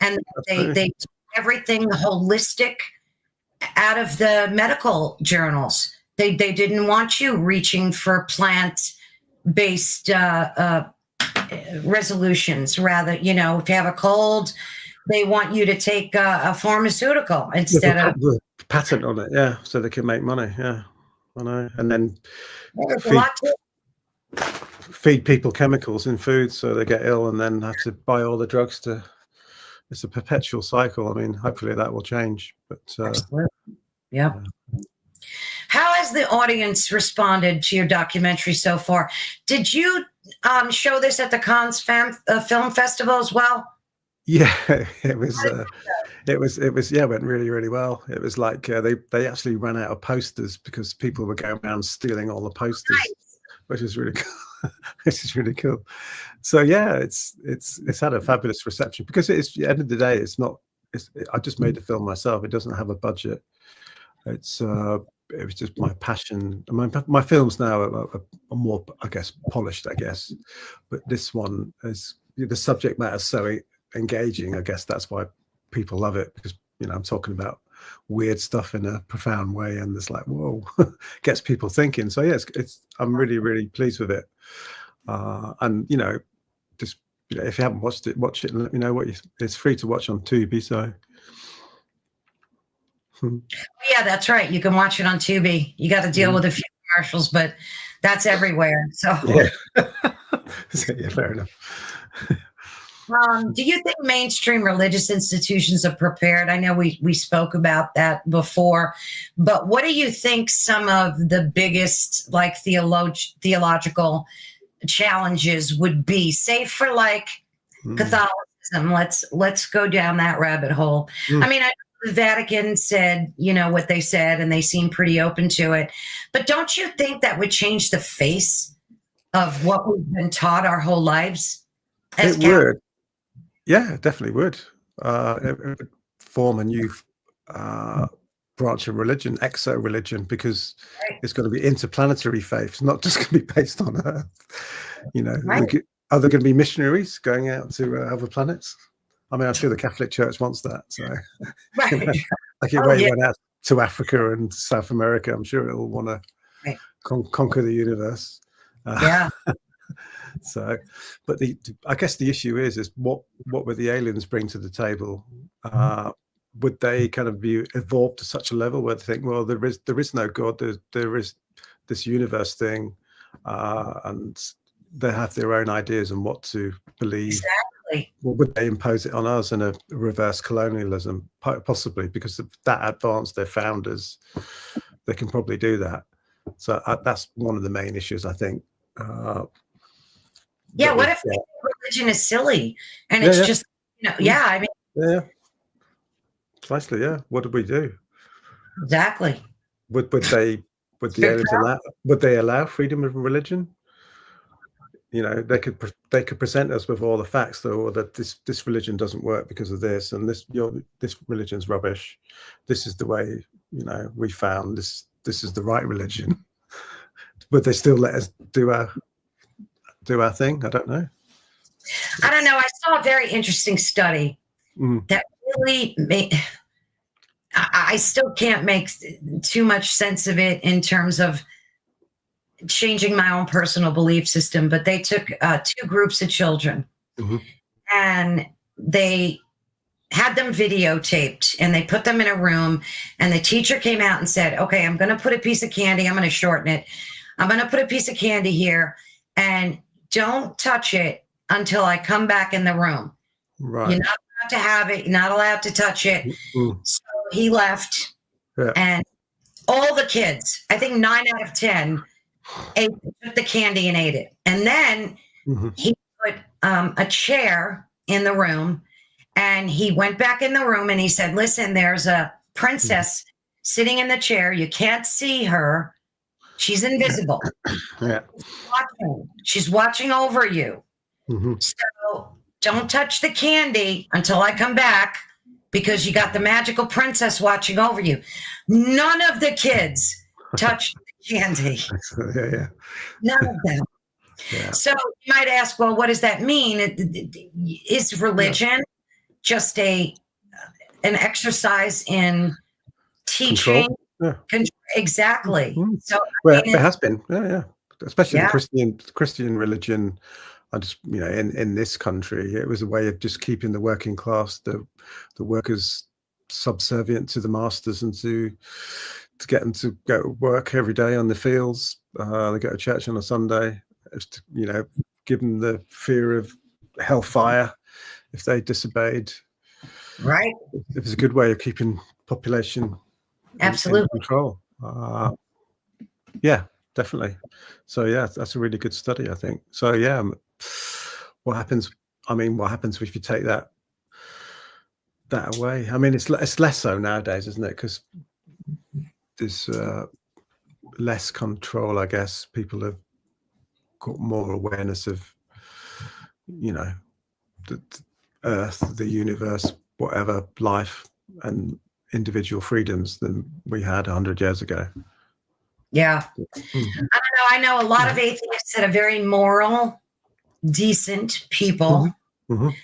and they took everything holistic out of the medical journals. They didn't want you reaching for plant-based resolutions. Rather, if you have a cold, they want you to take a pharmaceutical instead of the patent on it, so they can make money. I know, and then feed people chemicals in food so they get ill and then have to buy all the drugs it's a perpetual cycle. I mean, hopefully that will change, but How has the audience responded to your documentary so far? Did you show this at the Cannes Film Festival as well? Yeah, it went really, really well. It was like they actually ran out of posters because people were going around stealing all the posters. Nice. Which is really cool. Which is really cool. So it's had a fabulous reception, because it's, at the end of the day, I just made the film myself. It doesn't have a budget. It was just my passion. My films now are more, I guess, polished, but this one is, the subject matter is so engaging. I guess that's why people love it, because I'm talking about weird stuff in a profound way, and it's like, whoa, gets people thinking. So I'm really, really pleased with it. And just if you haven't watched it, watch it and let me know it's free to watch on Tubi. So yeah, that's right. You can watch it on Tubi. You got to deal with a few commercials, but that's everywhere. So yeah, fair enough. Do you think mainstream religious institutions are prepared? I know we spoke about that before, but what do you think some of the biggest like theological challenges would be, say for like Catholicism? Let's go down that rabbit hole. I mean, I know the Vatican said, what they said, and they seem pretty open to it. But don't you think that would change the face of what we've been taught our whole lives? It would. Yeah, it definitely would. It would form a new branch of religion, exo-religion, because it's going to be interplanetary faith. It's not just going to be based on Earth. Are there going to be missionaries going out to other planets? I mean, I'm sure the Catholic Church wants that. So, like it went out to Africa and South America, I'm sure it'll want to conquer the universe. So, but I guess the issue is what would the aliens bring to the table? Would they kind of be evolved to such a level where they think, well, there is no God, there is this universe thing, and they have their own ideas on what to believe. Exactly. Well, would they impose it on us in a reverse colonialism? Possibly, because of that advanced their founders, they can probably do that. So that's one of the main issues, I think. What if religion is silly and it's just, I mean. Precisely, What did we do? Exactly. Would the aliens allow freedom of religion? They could present us with all the facts, though, that this religion doesn't work because of this, and this religion's rubbish. This is the way we found this is the right religion. Would they still let us do our thing? I don't know. I saw a very interesting study that really made. I still can't make too much sense of it in terms of changing my own personal belief system, but they took 2 groups of children and they had them videotaped and they put them in a room, and the teacher came out and said, okay, I'm going to put a piece of candy. I'm going to shorten it. I'm going to put a piece of candy here, and don't touch it until I come back in the room. Right. You're not allowed to have it. You're not allowed to touch it. So he left, and all the kids, I think 9 out of 10, took the candy and ate it. And then he put a chair in the room, and he went back in the room and he said, listen, there's a princess sitting in the chair. You can't see her. She's invisible. She's watching over you. So don't touch the candy until I come back, because you got the magical princess watching over you. None of the kids touched the candy. None of them. So you might ask, well, what does that mean? Is religion just an exercise in teaching? Exactly. So it has been, especially the Christian religion. I just, in this country, it was a way of just keeping the working class, the workers, subservient to the masters, and to get them to go to work every day on the fields. They go to church on a Sunday. Just to, give them the fear of hellfire if they disobeyed. Right. It was a good way of keeping population absolutely in control. Definitely. So that's a really good study, I think. So what happens if you take that away? I mean, it's less so nowadays, isn't it? Because there's less control, I guess. People have got more awareness of the earth, the universe, whatever, life and individual freedoms than we had 100 years ago. I don't know. I know a lot of atheists that are very moral, decent people. And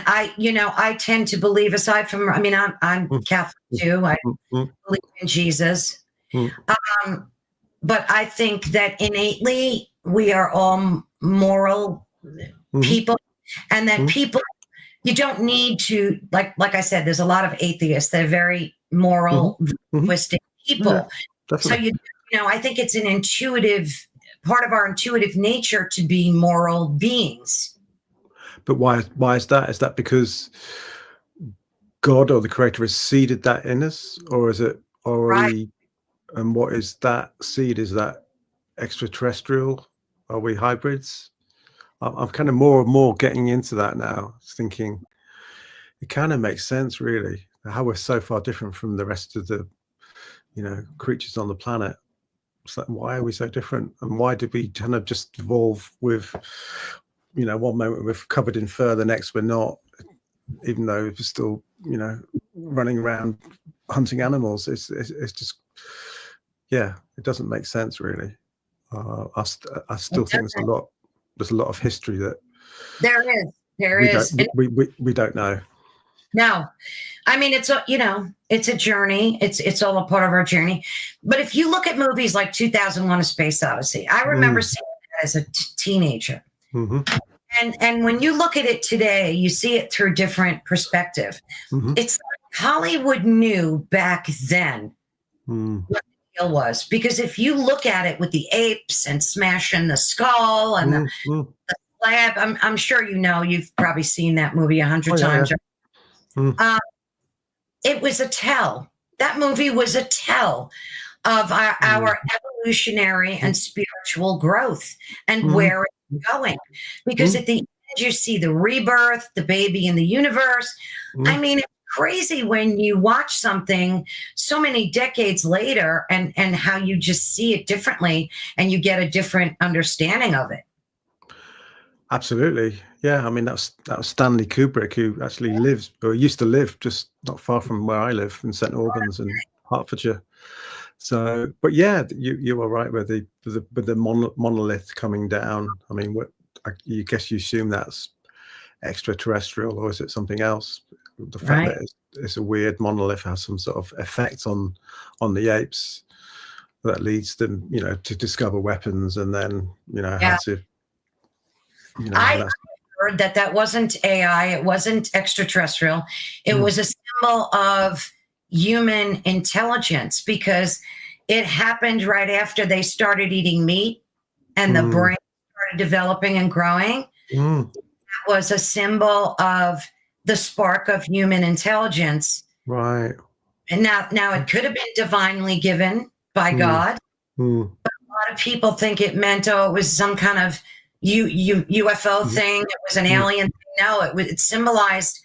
I tend to believe, aside from, I'm Catholic too. I believe in Jesus. But I think that innately we are all moral people, and that people, you don't need to, like I said, there's a lot of atheists that are very moral, twisted people. So I think it's an intuitive part of our intuitive nature to be moral beings. But why is that? Is that because God or the Creator has seeded that in us, or is it, or are Right. we? And what is that seed? Is that extraterrestrial? Are we hybrids? I'm kind of more and more getting into that now, thinking it kind of makes sense, really, how we're so far different from the rest of the, creatures on the planet. It's like, why are we so different? And why did we kind of just evolve with, one moment we're covered in fur, the next we're not, even though we're still, running around hunting animals. It's just, yeah, it doesn't make sense, really. I still think there's a lot of history that There is. we don't know. No, I mean, it's a journey. It's all a part of our journey. But if you look at movies like 2001: A Space Odyssey, I remember seeing that as a teenager. Mm-hmm. And when you look at it today, you see it through different perspective. Mm-hmm. It's like Hollywood knew back then what the deal was, because if you look at it with the apes and smashing the skull and the slab, I'm sure you've probably seen that movie 100 times. Yeah. It was a tell. That movie was a tell of our evolutionary and spiritual growth and where it's going. Because at the end, you see the rebirth, the baby in the universe. I mean, it's crazy when you watch something so many decades later and how you just see it differently and you get a different understanding of it. Absolutely. Yeah. I mean, that was Stanley Kubrick, who actually used to live just not far from where I live in St Albans in Hertfordshire. So, but yeah, you are right with the monolith coming down. I mean, you guess you assume that's extraterrestrial, or is it something else? The fact that it's a weird monolith has some sort of effect on the apes that leads them, to discover weapons, and then how to. I heard that wasn't AI, it wasn't extraterrestrial. It was a symbol of human intelligence, because it happened right after they started eating meat and the brain started developing and growing. That was a symbol of the spark of human intelligence. Right. And now it could have been divinely given by God. But a lot of people think it meant, it was some kind of UFO thing. It was an alien thing. No, it symbolized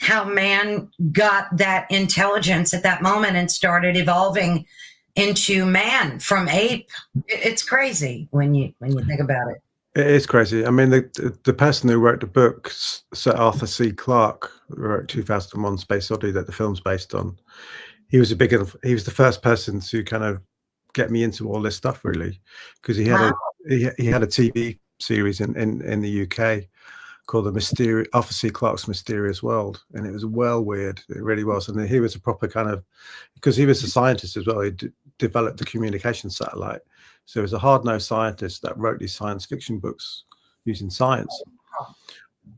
how man got that intelligence at that moment and started evolving into man from ape. It's crazy when you think about it. It is crazy. I mean, the person who wrote the book, Sir Arthur C. Clarke, who wrote 2001: Space Odyssey, that the film's based on, he was the first person to kind of get me into all this stuff, really, because he had a TV series in the UK called Arthur C. Clarke's Mysterious World, and it was weird. It really was. And he was a proper kind of, because he was a scientist as well. He developed the communication satellite, so he was a hard-nosed scientist that wrote these science fiction books using science.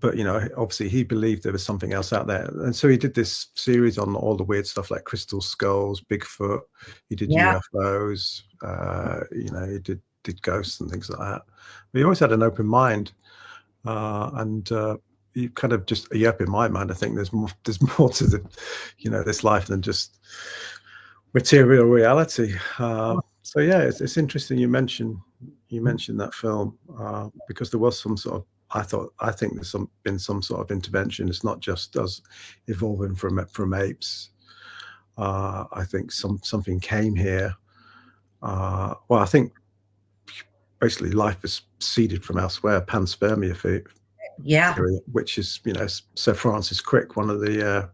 But obviously he believed there was something else out there, and so he did this series on all the weird stuff like crystal skulls, Bigfoot. He did UFOs. He did ghosts and things like that. But he always had an open mind, and you kind of just in my mind, I think there's more to the this life than just material reality. So yeah, it's interesting you mentioned that film, because there was some sort of, I think there's been some sort of intervention. It's not just us evolving from apes. I think something came here. Well, I think basically life was seeded from elsewhere, panspermia theory, which is, Sir Francis Crick, one of the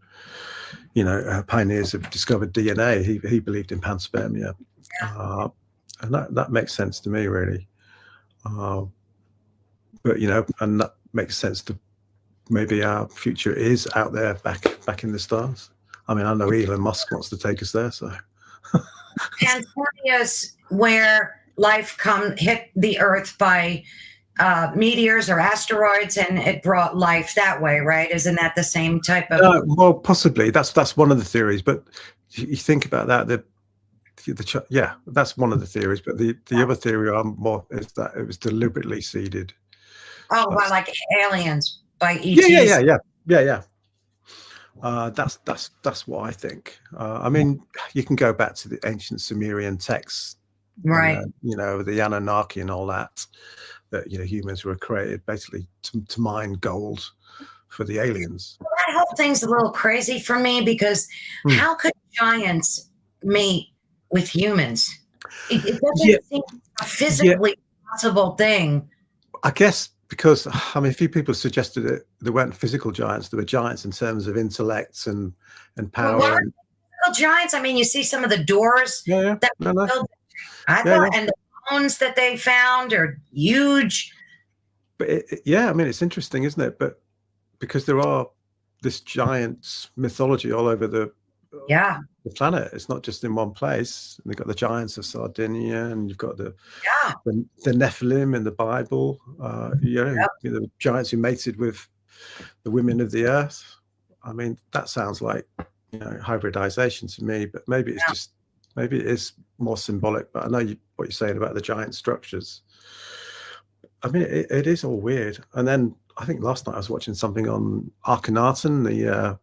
pioneers who discovered DNA. He believed in panspermia, and that makes sense to me, really. But and that makes sense to maybe our future is out there, back in the stars. I mean, I know Elon Musk wants to take us there, so. Panspermia's where life hit the Earth by meteors or asteroids, and it brought life that way, right? Isn't that the same type of? Well, possibly. That's one of the theories, but you think about that. That's one of the theories, but the other theory is that it was deliberately seeded. Oh, well, like aliens. by ETs? Yeah. That's what I think. I mean, you can go back to the ancient Sumerian texts, Right. The Anunnaki and all that humans were created basically to mine gold for the aliens. That whole thing's a little crazy for me because how could giants mate with humans? It doesn't seem a physically possible thing. I guess because, I mean, a few people suggested that there weren't physical giants. There were giants in terms of intellect and power. Well, physical giants? I mean, you see some of the doors. Yeah. That and the bones that they found are huge. But I mean, it's interesting, isn't it? But because there are this giant mythology all over the planet. It's not just in one place. And they've got the giants of Sardinia, and you've got the Nephilim in the Bible. The giants who mated with the women of the earth. I mean, that sounds like hybridization to me. But maybe it's maybe it is more symbolic. But I know what you're saying about the giant structures. I mean, it is all weird. And then I think last night I was watching something on Akhenaten, the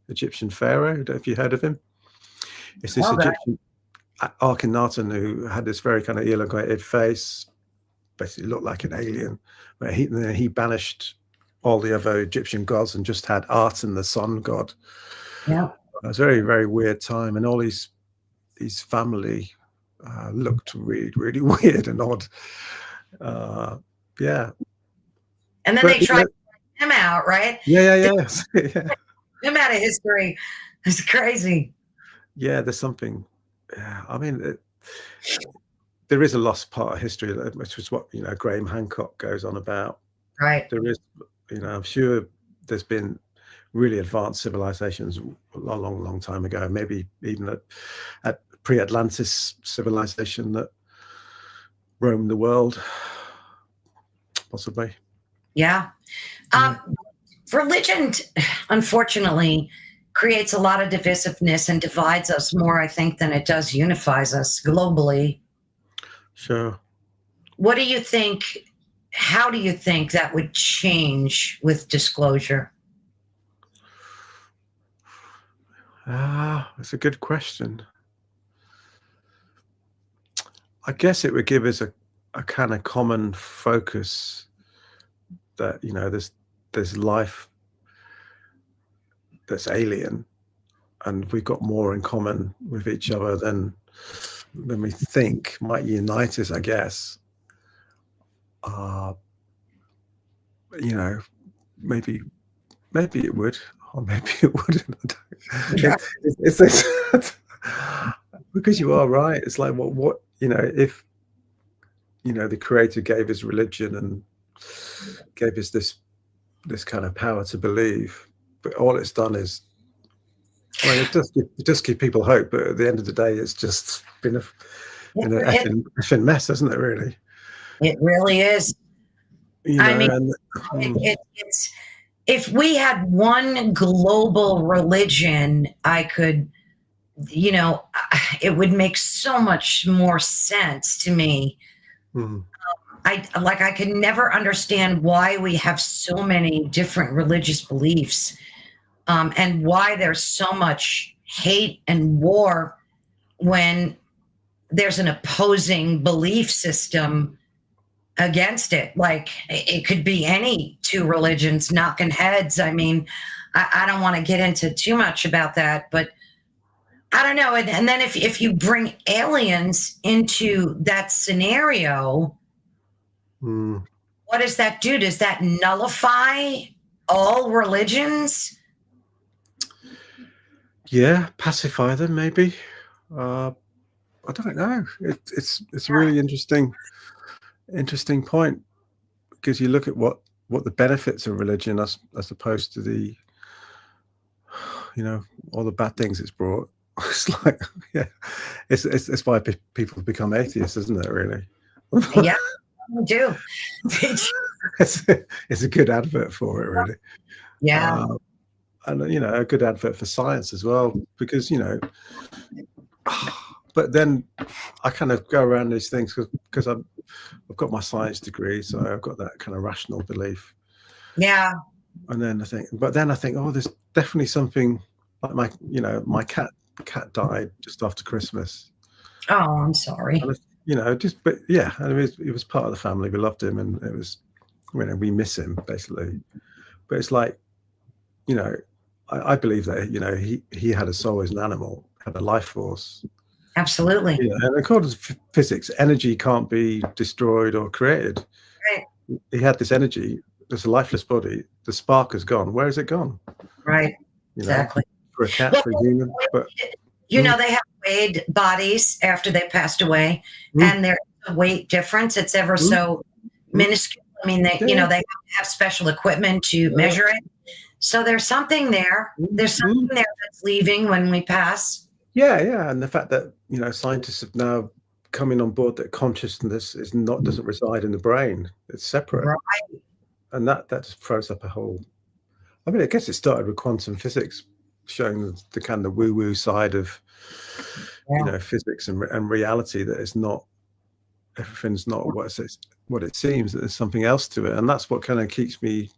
Egyptian pharaoh. I don't know if you heard of him. It's this Egyptian Akhenaten who had this very kind of elongated face, basically looked like an alien. But he banished all the other Egyptian gods and just had Aten, the sun god. Yeah, it was a very, very weird time, and all these family looked really, really weird and odd. And then they tried to bring him out, right? Yeah. Him out of history. It's crazy. Yeah, there's something. Yeah, I mean, there is a lost part of history, which is what Graham Hancock goes on about. Right. There is, I'm sure there's been really advanced civilizations a long time ago. Maybe even at pre-Atlantis civilization that roamed the world. Possibly. Yeah. Religion, unfortunately, creates a lot of divisiveness and divides us more, I think, than it does unifies us globally. Sure. What do you think? How do you think that would change with disclosure? That's a good question. I guess it would give us a kind of common focus that there's life that's alien, and we've got more in common with each other than we think might unite us, I guess. Maybe it would, or maybe it wouldn't. It's because you are right. It's like what if the Creator gave us religion and gave us this kind of power to believe, but all it's done is, it does give people hope, but at the end of the day, it's just been an effing mess, hasn't it? Really, it really is. It's if we had one global religion, I could, it would make so much more sense to me. I could never understand why we have so many different religious beliefs, and why there's so much hate and war when there's an opposing belief system against it. Like, it could be any two religions knocking heads. I mean, I don't want to get into too much about that, but I don't know. And then if you bring aliens into that scenario, what does that do? Does that nullify all religions? Yeah, pacify them, maybe. I don't know. It's a really interesting point, because you look at what the benefits of religion as opposed to the all the bad things it's brought. It's like, it's why people become atheists, isn't it? Really? Yeah, I do. It's a good advert for it, really. Yeah. And a good advert for science as well, because but then I kind of go around these things because I've got my science degree, so I've got that kind of rational belief. Yeah. And then I think, oh, there's definitely something like my cat died just after Christmas. Oh, I'm sorry. And but yeah, I mean, he was part of the family. We loved him, and it was, we miss him basically. But it's like, I believe that he had a soul as an animal, had a life force. Absolutely. Yeah, and according to physics, energy can't be destroyed or created. Right. He had this energy. There's a lifeless body. The spark has gone. Where has it gone? Right. Exactly. For a cat, for a human. But they have weighed bodies after they passed away, and there's a weight difference. It's ever so minuscule. I mean, they they have special equipment to measure it. So there's something there. There's something there that's leaving when we pass. Yeah, and the fact that scientists have now coming on board that consciousness doesn't reside in the brain; it's separate, right? And that just throws up a whole. I mean, I guess it started with quantum physics, showing the kind of woo-woo side of physics and reality, that it's not, everything's not what it seems, that there's something else to it, and that's what kind of gives me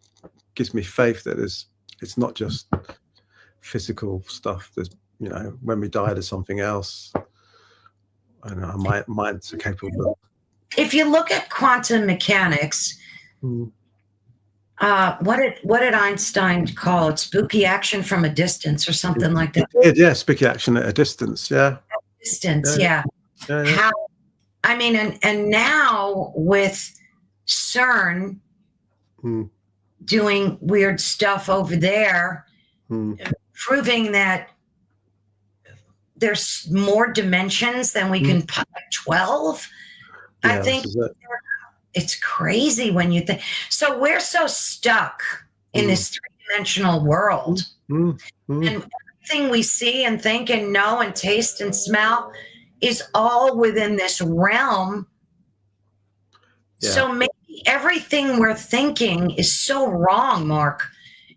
faith that it's not just physical stuff. There's when we die, there's something else. I don't know, my minds are capable of. If you look at quantum mechanics, what did Einstein call it? Spooky action from a distance, or something like that. Yeah, spooky action at a distance. Yeah. Distance. Yeah. How? I mean, and now with CERN doing weird stuff over there, proving that there's more dimensions than we can put, 12. I think it's crazy when you think. So we're so stuck in this three-dimensional world. And everything we see and think and know and taste and smell is all within this realm. So maybe everything we're thinking is so wrong, Mark,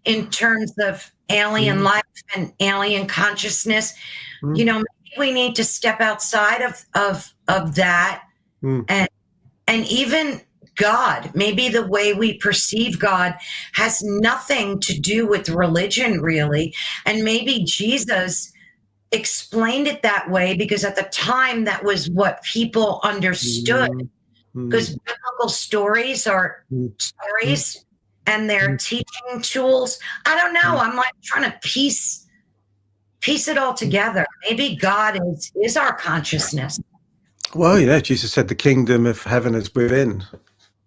in terms of alien life and alien consciousness. Maybe we need to step outside of that, and even God. Maybe the way we perceive God has nothing to do with religion, really, and maybe Jesus explained it that way because at the time that was what people understood. Because biblical stories are stories, and they're teaching tools. I don't know. I'm like trying to piece it all together. Maybe God is our consciousness. Well, Jesus said the kingdom of heaven is within,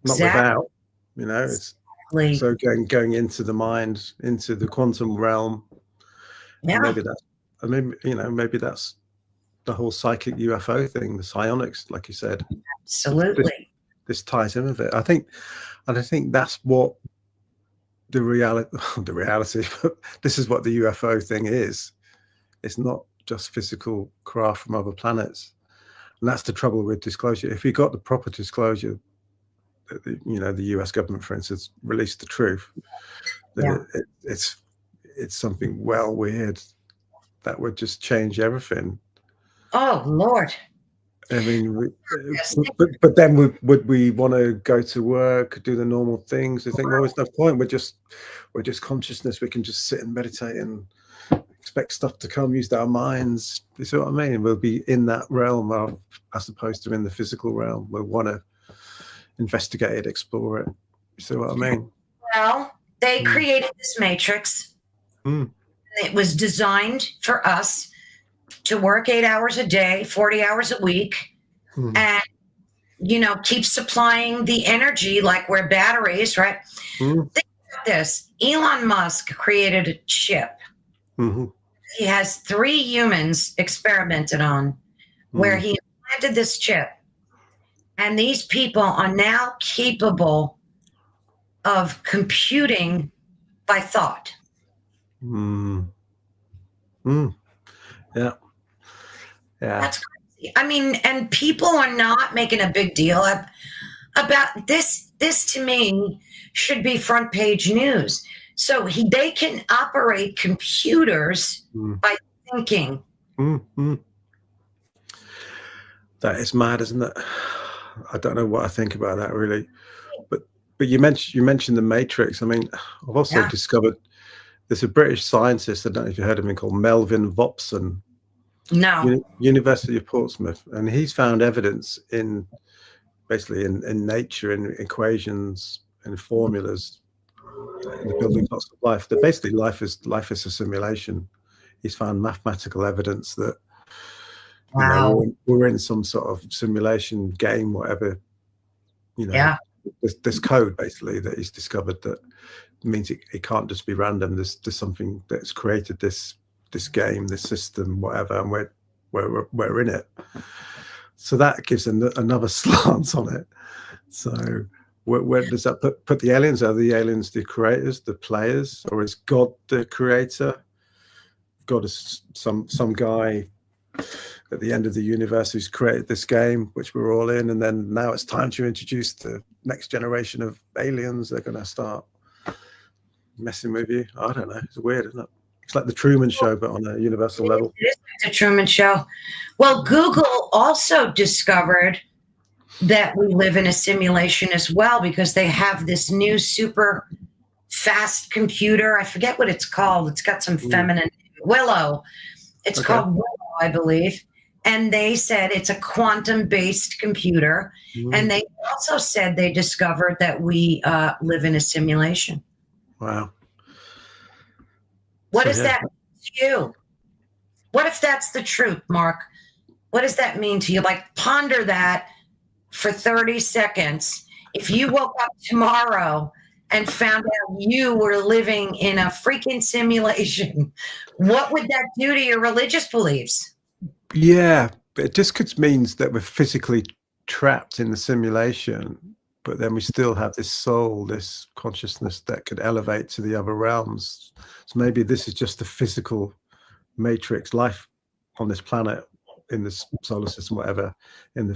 not without. It's so going into the mind, into the quantum realm. Yeah. Maybe that's the whole psychic UFO thing, the psionics, like you said. Absolutely. This ties in with it. I think that's what the reality, but this is what the UFO thing is. It's not just physical craft from other planets. And that's the trouble with disclosure. If you got the proper disclosure, the US government, for instance, released the truth, then it's something well weird that would just change everything. Oh, Lord. I mean, but then would we want to go to work, do the normal things? I think, well, there's no point. We're just consciousness. We can just sit and meditate and expect stuff to come, use our minds. You see what I mean? We'll be in that realm as opposed to in the physical realm. We'll want to investigate it, explore it. You see what I mean? Well, they created this matrix. It was designed for us to work 8 hours a day, 40 hours a week, and, keep supplying the energy like we're batteries, right? Think about this. Elon Musk created a chip. He has 3 humans experimented on where he implanted this chip. And these people are now capable of computing by thought. Yeah. That's crazy. I mean, and people are not making a big deal about this. This to me should be front page news. So they can operate computers by thinking. That is mad, isn't it? I don't know what I think about that, really. But you mentioned the Matrix. I mean, I've also discovered there's a British scientist, I don't know if you heard of him, called Melvin Vopson, No. University of Portsmouth, and he's found evidence in basically in nature, in equations and formulas, in the building blocks of life, that basically life is a simulation. He's found mathematical evidence that we're in some sort of simulation game, whatever. This code basically that he's discovered that means it can't just be random. There's something that's created this game, this system, whatever, and we're in it. So that gives another slant on it. So where does that put the aliens? Are the aliens the creators, the players, or is God the creator? God is some guy at the end of the universe who's created this game, which we're all in, and then now it's time to introduce the next generation of aliens. They're going to start messing with you. I don't know. It's weird, isn't it? It's like the Truman Show, but on a universal level. It is like the Truman Show. Well, Google also discovered that we live in a simulation as well, because they have this new super fast computer. I forget what it's called. It's got some feminine Willow. It's called Willow, I believe. And they said it's a quantum-based computer. And they also said they discovered that we live in a simulation. Wow. What does that mean to you? What if that's the truth, Mark? What does that mean to you? Like, ponder that for 30 seconds. If you woke up tomorrow and found out you were living in a freaking simulation, what would that do to your religious beliefs? Yeah, it just means that we're physically trapped in the simulation, but then we still have this soul, this consciousness that could elevate to the other realms. So maybe this is just the physical matrix, life on this planet, in this solar system, whatever, in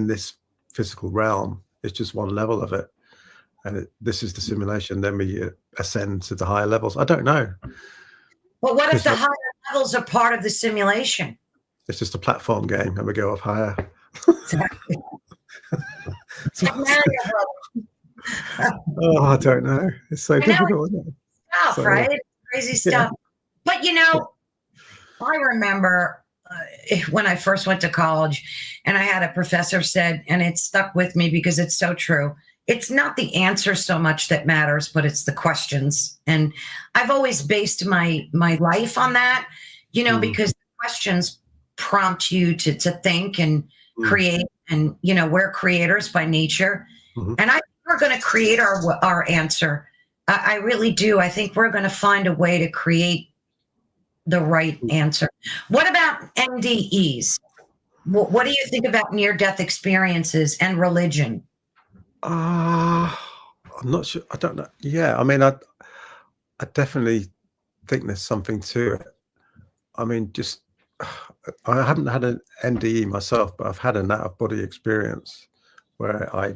this physical realm. It's just one level of it, and this is the simulation. Then we ascend to the higher levels. I don't know. But what if the higher levels are part of the simulation? It's just a platform game, and we go up higher. Exactly. Oh, I don't know. It's so difficult, isn't it? Stuff, right? Crazy stuff. But I remember when I first went to college, and I had a professor said, and it stuck with me because it's so true. It's not the answer so much that matters, but it's the questions. And I've always based my life on that, because the questions prompt you to think and create. And, we're creators by nature. And I think we're going to create our answer. I really do. I think we're going to find a way to create the right answer. What about NDEs? What do you think about near-death experiences and religion? I'm not sure. I don't know. Yeah, I mean, I definitely think there's something to it. I mean, I haven't had an NDE myself, but I've had an out-of-body experience where I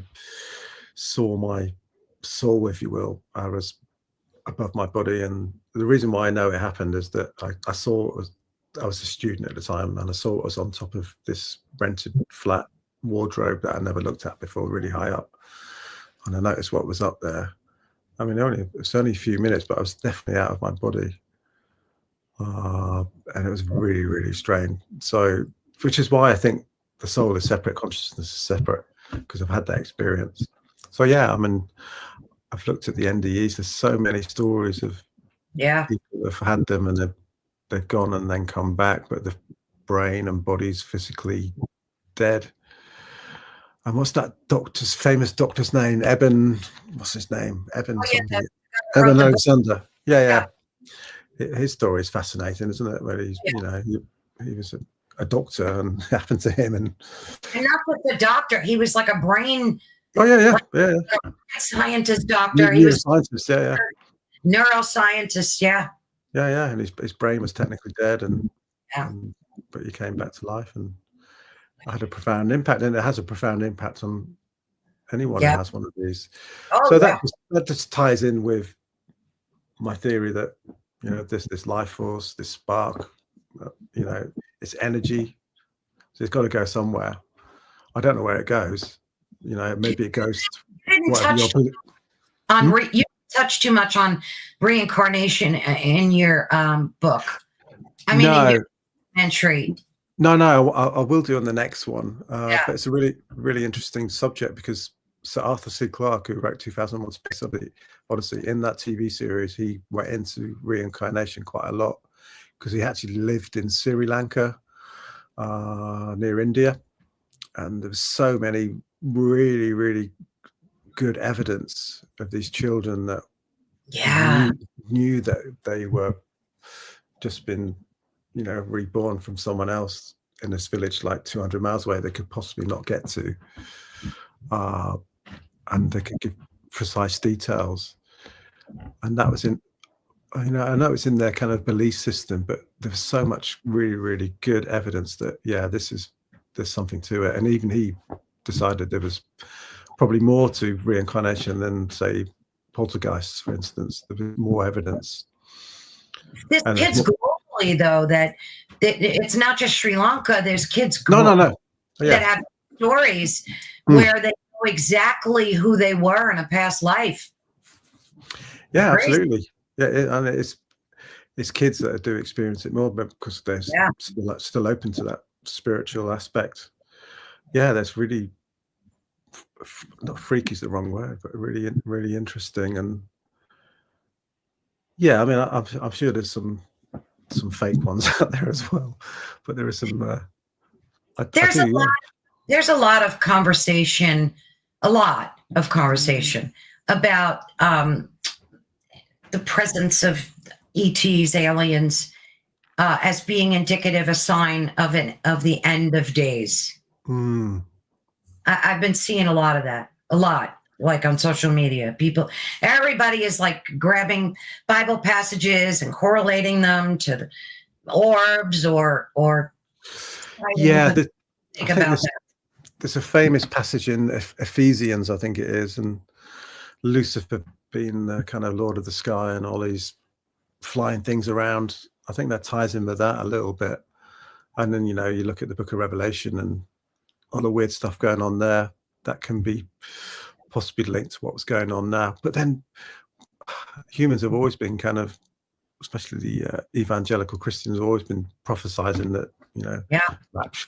saw my soul, if you will. I was above my body, and the reason why I know it happened is that I saw I was a student at the time, and I saw it was on top of this rented flat wardrobe that I never looked at before, really high up, and I noticed what was up there. I mean, it's only a few minutes, but I was definitely out of my body. And it was really, really strange. So, which is why I think the soul is separate, consciousness is separate, because I've had that experience. So yeah, I mean, I've looked at the NDEs. There's so many stories of people that have had them, and they've gone and then come back, but the brain and body's physically dead. And what's that famous doctor's name? What's his name? Evan Alexander. Yeah. His story is fascinating, isn't it? Where he's, he was a doctor, and it happened to him, and not with the doctor. He was like a brain. Yeah. Scientist doctor. He was neuroscientist, Neuroscientist, yeah. And his brain was technically dead, but he came back to life, and had a profound impact, and it has a profound impact on anyone who has one of these. That just ties in with my theory that this life force, this spark, it's energy, so it's got to go somewhere. I don't know where it goes. Maybe it goes. on you touch too much on reincarnation in your book. I mean, in your entry. No, I will do on the next one. But it's a really, really interesting subject because Sir Arthur C. Clarke, who wrote 2001: Space Odyssey, in that TV series, he went into reincarnation quite a lot because he actually lived in Sri Lanka, near India, and there was so many really, really good evidence of these children that knew that they were just been, you know, reborn from someone else in this village like 200 miles away they could possibly not get to, and they could give precise details. And that was in, you know, I know it's in their kind of belief system, but there's so much really, really good evidence that there's something to it. And even he decided there was probably more to reincarnation than, say, poltergeists, for instance. There was more evidence. There's kids globally, though, that it's not just Sri Lanka. There's kids globally that have stories where they know exactly who they were in a past life. Yeah, absolutely. Yeah, and it's kids that do experience it more because they're still open to that spiritual aspect. Yeah, that's really, not freaky is the wrong word, but really, really interesting. And yeah, I mean, I'm sure there's some fake ones out there as well, but there is some. There's a lot of conversation, about the presence of ETs, aliens, as being indicative, a sign of the end of days. I've been seeing a lot of that, like on social media. Everybody is like grabbing Bible passages and correlating them to the orbs or think about that. There's a famous passage in Ephesians, I think it is, and Lucifer being the kind of Lord of the Sky and all these flying things around. I think that ties in with that a little bit. And then, you know, you look at the book of Revelation and all the weird stuff going on there, that can be possibly linked to what's going on now. But then humans have always been kind of, especially the evangelical Christians, have always been prophesizing that, you know,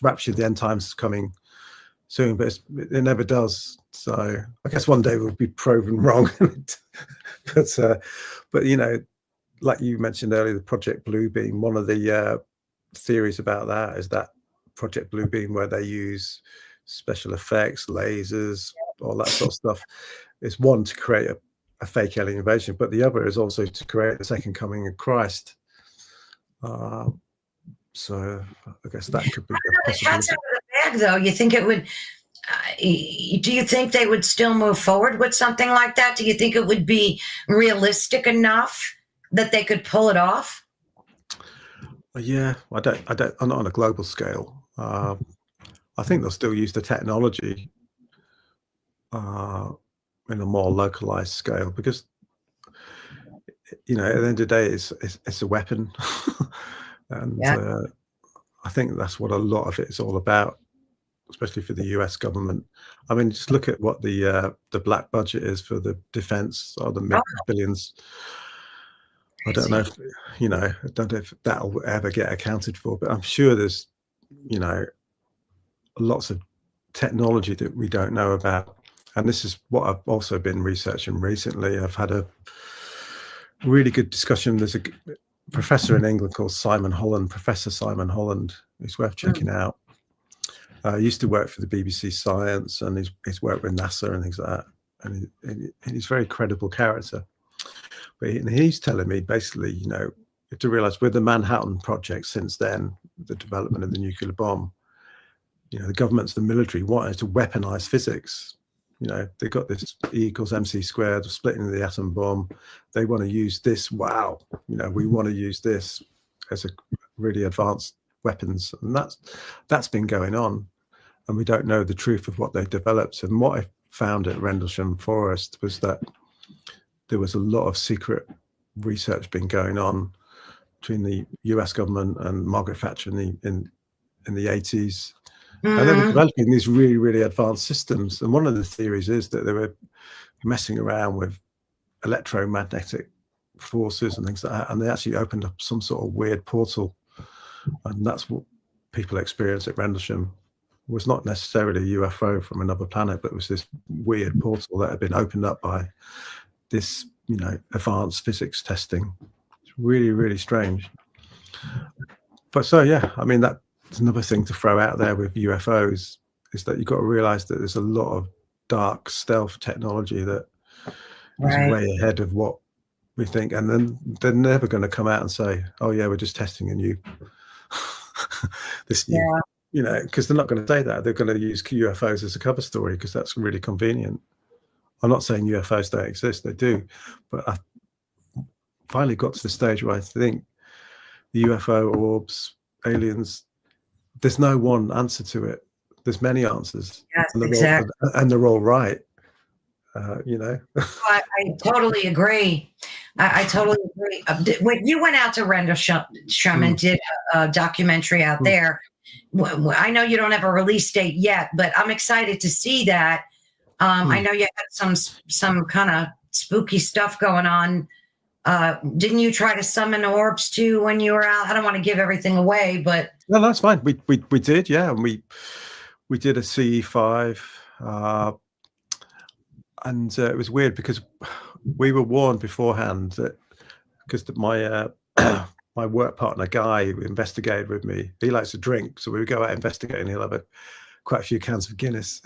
rapture, the end times coming soon, but it never does. So I guess one day we'll be proven wrong. but you know, like you mentioned earlier, the Project Bluebeam, one of the theories about that is that Project Bluebeam, where they use special effects, lasers, all that sort of stuff, is one to create a fake alien invasion, but the other is also to create the second coming of Christ. So I guess that could be the possibility. Out of the bag, though. You think it would? Do you think they would still move forward with something like that? Do you think it would be realistic enough that they could pull it off? Yeah, I don't. I'm not on a global scale. I think they'll still use the technology in a more localized scale because, you know, at the end of the day, it's a weapon. And I think that's what a lot of it is all about, especially for the US government. I mean, just look at what the black budget is for the defense, or the billions. I don't know if, you know, I don't know if that'll ever get accounted for, but I'm sure there's, you know, lots of technology that we don't know about. And this is what I've also been researching recently. I've had a really good discussion. There's a professor in England called Professor Simon Holland. He's worth checking out. He used to work for the BBC Science, and he's worked with NASA and things like that. And he's a very credible character. But he's telling me basically, you know, you have to realize with the Manhattan Project since then, the development of the nuclear bomb, you know, the governments, the military wanted to weaponize physics. You know, they got this E equals MC squared, splitting the atom bomb. They want to use this. Wow. You know, we want to use this as a really advanced weapons. And that's been going on. And we don't know the truth of what they developed. And what I found at Rendlesham Forest was that there was a lot of secret research being going on between the US government and Margaret Thatcher in the 80s. And they were developing these really, really advanced systems. And one of the theories is that they were messing around with electromagnetic forces and things like that, and they actually opened up some sort of weird portal, and that's what people experienced at Rendlesham. Was not necessarily a UFO from another planet, but it was this weird portal that had been opened up by this, you know, advanced physics testing. It's really, really strange. But so, yeah, I mean, that's another thing to throw out there with UFOs, is that you've got to realize that there's a lot of dark stealth technology that is way ahead of what we think. And then they're never going to come out and say, oh, yeah, we're just testing a new, this new, you know, because they're not going to say that. They're going to use UFOs as a cover story because that's really convenient. I'm not saying UFOs don't exist, they do, but I finally got to the stage where I think the UFO, orbs, aliens, there's no one answer to it. There's many answers. Yes, and exactly. And they're all right, you know. I totally agree. I totally agree. When you went out to Rendlesham and did a documentary out there, I know you don't have a release date yet, but I'm excited to see that. I know you had some kind of spooky stuff going on. Didn't you try to summon orbs too when you were out? I don't want to give everything away, but no, that's fine. We did, yeah, and we did a CE5, and it was weird because we were warned beforehand that because my my work partner Guy, who investigated with me, he likes to drink, so we would go out investigating. He'll have quite a few cans of Guinness.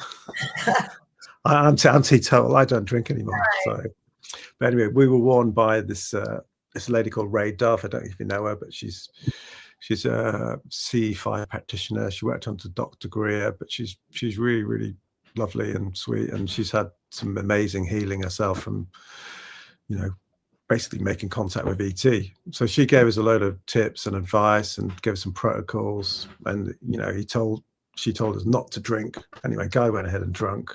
I'm teetotal. I don't drink anymore. So, but anyway, we were warned by this lady called Ray Dove. I don't know if you know her, but she's a CE5 practitioner. She worked under Dr. Greer, but she's really, really lovely and sweet, and she's had some amazing healing herself from, you know, basically making contact with ET. So she gave us a load of tips and advice and gave us some protocols. And, you know, she told us not to drink. Anyway, Guy went ahead and drank.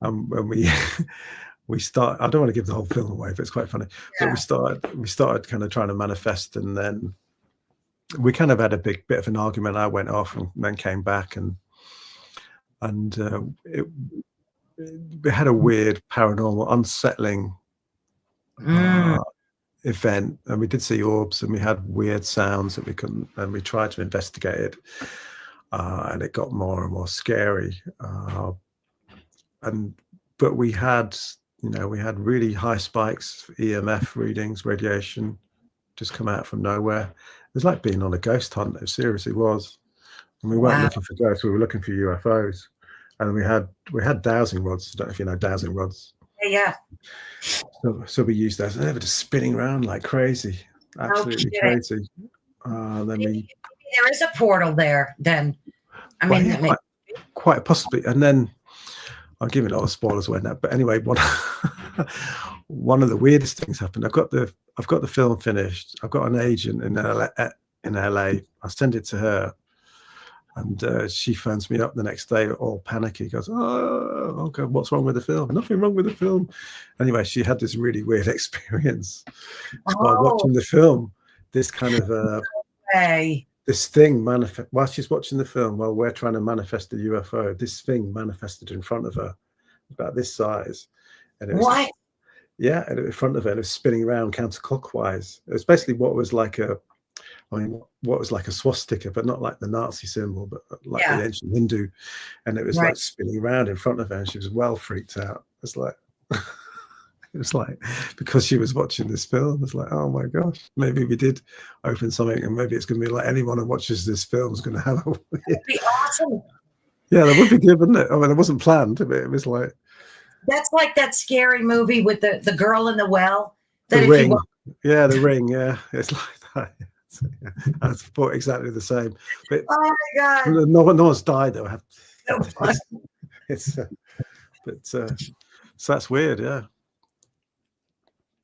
When we start, I don't want to give the whole film away, but it's quite funny. Yeah. But we started kind of trying to manifest, and then we kind of had a bit of an argument. I went off and then came back, and it had a weird, paranormal, unsettling event, and we did see orbs, and we had weird sounds that we couldn't, and we tried to investigate it, and it got more and more scary. But we had, you know, we had really high spikes, EMF readings, radiation, just come out from nowhere. It was like being on a ghost hunt. It seriously was. And we weren't looking for ghosts; we were looking for UFOs. And we had dowsing rods. I don't know if you know dowsing rods. Yeah. So we used those, and they were just spinning around like crazy, absolutely crazy. Then there is a portal there. Then, I mean, yeah, quite possibly. And then I'm giving a lot of spoilers away now, but anyway, one of the weirdest things happened. I've got the film finished. I've got an agent in LA. I send it to her, and she phones me up the next day, all panicky. Goes, "Oh God, what's wrong with the film?" Nothing wrong with the film. Anyway, she had this really weird experience while watching the film. This kind of this thing manifest while she's watching the film. While we're trying to manifest the UFO, this thing manifested in front of her, about this size, and it was and in front of her, it was spinning around counterclockwise. It was basically what was like a swastika, but not like the Nazi symbol, but like the ancient Hindu. And it was like spinning around in front of her, and she was well freaked out. It's like, it was like, because she was watching this film, it's like, oh my gosh, maybe we did open something, and maybe it's going to be like anyone who watches this film is going to have a weird... That'd be awesome. Yeah, that would be good, wouldn't it? I mean, it wasn't planned, but it was like... That's like that scary movie with the girl in the well. The Ring. Yeah, The Ring, yeah. It's like that. I thought exactly the same. But oh my God! No one's died though. So that's weird, yeah.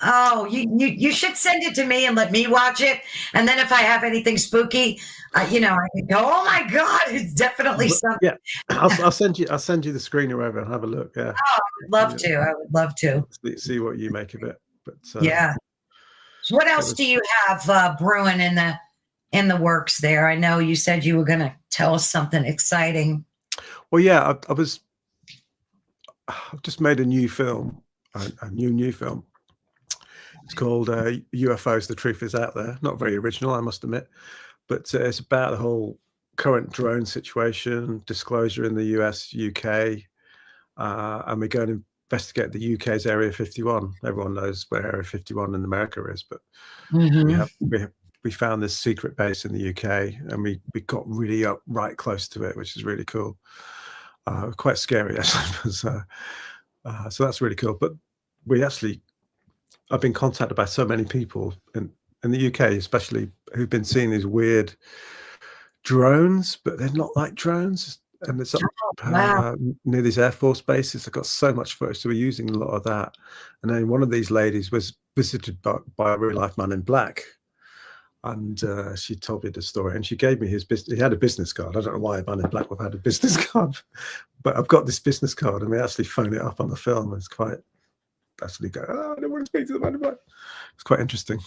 Oh, you should send it to me and let me watch it, and then if I have anything spooky, you know, I can go, oh my God, it's definitely something. Yeah, I'll send you the screener over and have a look. Yeah. Oh, I would love to. I would love to see what you make of it. But yeah. So what else do you have brewing in the works there? I know you said you were going to tell us something exciting. Well, yeah, I've just made a new film, a new film It's called UFOs, The Truth Is Out There. Not very original, I must admit. But it's about the whole current drone situation, disclosure in the US, UK, and we're going to investigate the UK's Area 51. Everyone knows where Area 51 in America is, but we found this secret base in the UK, and we got really up right close to it, which is really cool. Quite scary, I suppose. So that's really cool. But I've been contacted by so many people in the UK, especially, who've been seeing these weird drones, but they're not like drones. And it's up near these Air Force bases. I've got so much footage, so we're using a lot of that. And then one of these ladies was visited by a real life man in black. And she told me the story, and she gave me his business. He had a business card. I don't know why a man in black would have had a business card, but I've got this business card, and we actually phone it up on the film. It's quite actually go, oh, I don't want to speak to the man in black. It's quite interesting.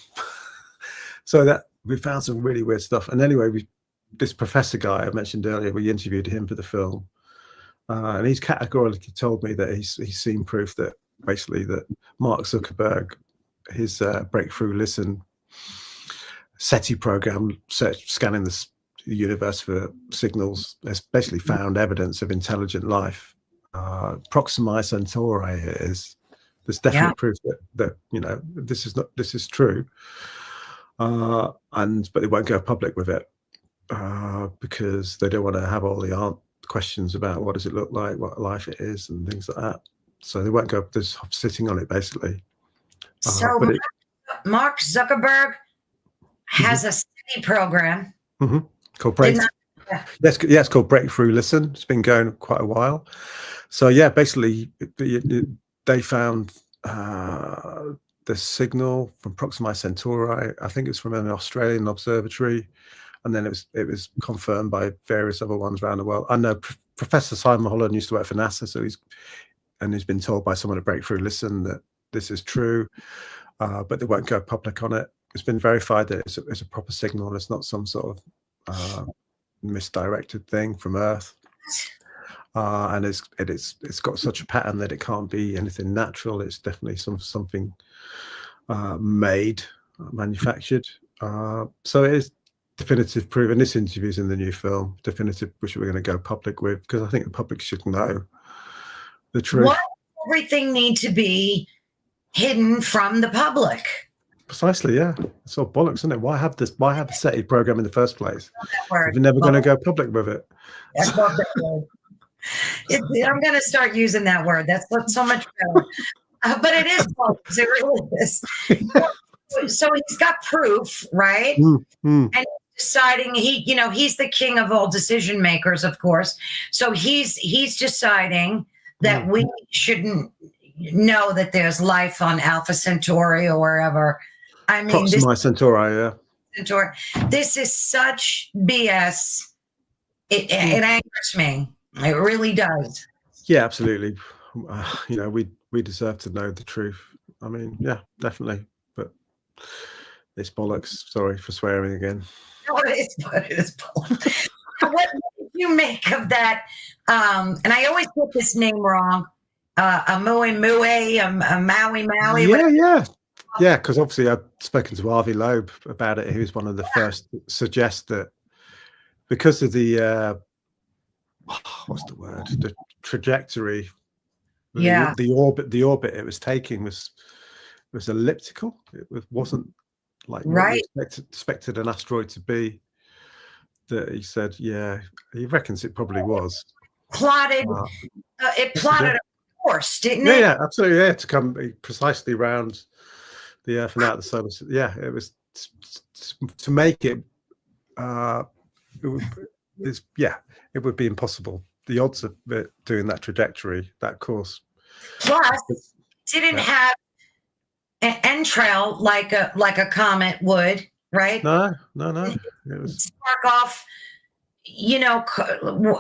So that we found some really weird stuff. And anyway, this professor guy I mentioned earlier, we interviewed him for the film, and he's categorically told me that he's seen proof that basically that Mark Zuckerberg, his Breakthrough Listen SETI program, scanning the universe for signals, has basically found evidence of intelligent life. Proxima Centauri is. There's definite proof that this is true. But they won't go public with it because they don't want to have all the questions about what does it look like, what life it is, and things like that. So they won't go just sitting on it, basically. So Mark Zuckerberg has a SETI program called Breakthrough. It's called Breakthrough Listen. It's been going quite a while. So yeah, basically they found the signal from Proxima Centauri. I think it's from an Australian observatory, and then it was confirmed by various other ones around the world. I know Professor Simon Holland used to work for NASA, so he's been told by someone at Breakthrough Listen that this is true, but they won't go public on it. It's been verified that it's a proper signal, and it's not some sort of misdirected thing from Earth. And it's got such a pattern that it can't be anything natural. It's definitely something manufactured. So it is definitive proof, and this interview is in the new film, definitive, which we're going to go public with, because I think the public should know the truth. Why does everything need to be hidden from the public? Precisely, yeah. It's all bollocks, isn't it? Why have the SETI program in the first place? We're never going to go public with it. I'm going to start using that word. That's so much better. But it is bollocks. It really is. So he's got proof, right? And he's deciding he's the king of all decision makers, of course. So he's deciding that we shouldn't know that there's life on Alpha Centauri or wherever. I mean, Proxima Centauri, yeah. Centauri. This is such BS. It angers me. It really does. Yeah, absolutely. We deserve to know the truth. I mean, yeah, definitely. But it's bollocks. Sorry for swearing again. No, it is bollocks. What did you make of that? And I always get this name wrong. A Maui, Yeah, because obviously I've spoken to Harvey Loeb about it. He was one of the first to suggest that because of the what's the word? The trajectory, the orbit it was taking was elliptical. It wasn't like what we expected an asteroid to be. That he said, yeah, he reckons it probably was plotted. It plotted a course, didn't it? Yeah, absolutely. Yeah, to come precisely around the Earth and out the solar system. Yeah, it was to make it. It would be impossible. The odds of it doing that trajectory, that course. Plus, didn't have an entrail like a comet would, right? No. It was spark off,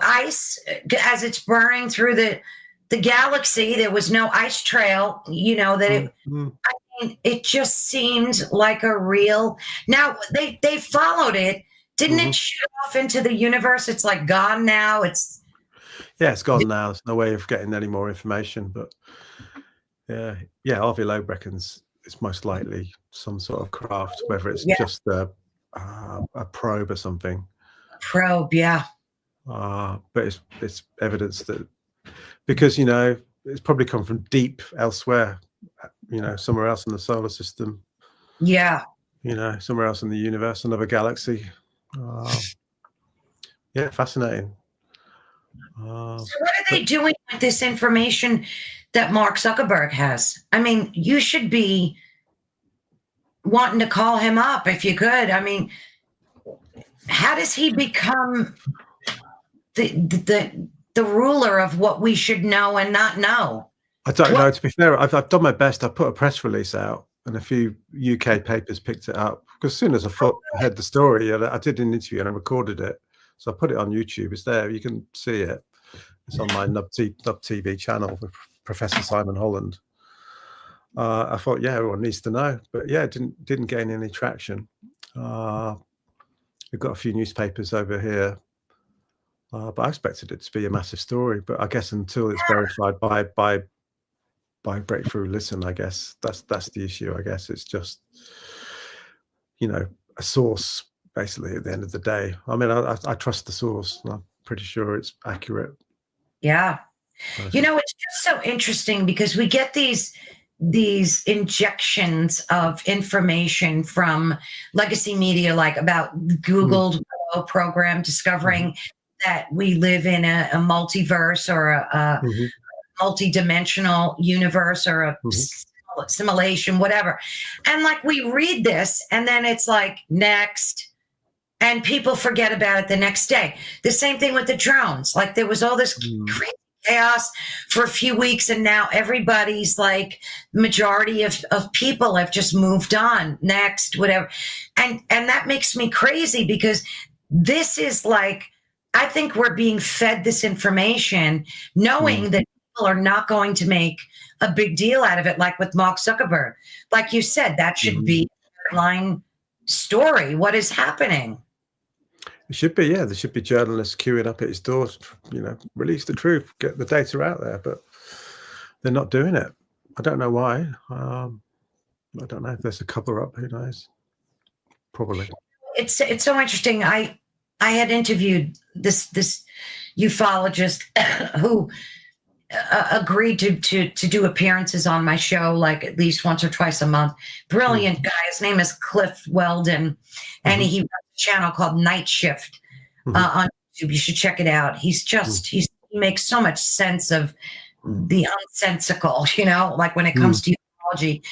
ice as it's burning through the galaxy. There was no ice trail. I mean, it just seemed like a real. Now they followed it. Didn't it shoot off into the universe? It's like gone now. It's gone now. There's no way of getting any more information. But yeah, Harvey Loeb reckons it's most likely some sort of craft, whether it's Yeah. just a probe or something. Probe, yeah. But it's evidence that, because it's probably come from deep elsewhere, somewhere else in the solar system, Yeah. somewhere else in the universe, another galaxy. Yeah, fascinating. So what are they doing with this information that Mark Zuckerberg has? I mean, you should be wanting to call him up if you could. I mean, how does he become the ruler of what we should know and not know? I don't know. To be fair, I've done my best. I put a press release out, and a few UK papers picked it up. Because as soon as I heard the story, I did an interview and I recorded it. So I put it on YouTube. It's there. You can see it. It's on my Nub TV channel with Professor Simon Holland. I thought, yeah, everyone needs to know. But yeah, it didn't gain any traction. We've got a few newspapers over here. But I expected it to be a massive story. But I guess until it's verified by Breakthrough Listen, I guess that's the issue. I guess it's just, a source, basically, at the end of the day. I mean, I trust the source. And I'm pretty sure it's accurate. Yeah. It's just so interesting because we get these injections of information from legacy media, like about Google program discovering that we live in a multiverse or a multi-dimensional universe or a simulation, whatever. And like we read this and then it's like next, and people forget about it the next day. The same thing with the drones. Like there was all this crazy chaos for a few weeks, and now everybody's like, majority of people have just moved on, next, whatever. And that makes me crazy because this is like, I think we're being fed this information knowing that people are not going to make a big deal out of it, like with Mark Zuckerberg. Like you said, that should be a headline story. What is happening? It should be, yeah. There should be journalists queuing up at his doors, release the truth, get the data out there, but they're not doing it. I don't know why. I don't know if there's a cover up. Who knows? Probably. It's so interesting. I had interviewed this ufologist who agreed to do appearances on my show, like at least once or twice a month. Brilliant guy. His name is Cliff Weldon, and he runs a channel called Night Shift on YouTube. You should check it out. He's just he makes so much sense of the unsensical, like when it comes to ufology.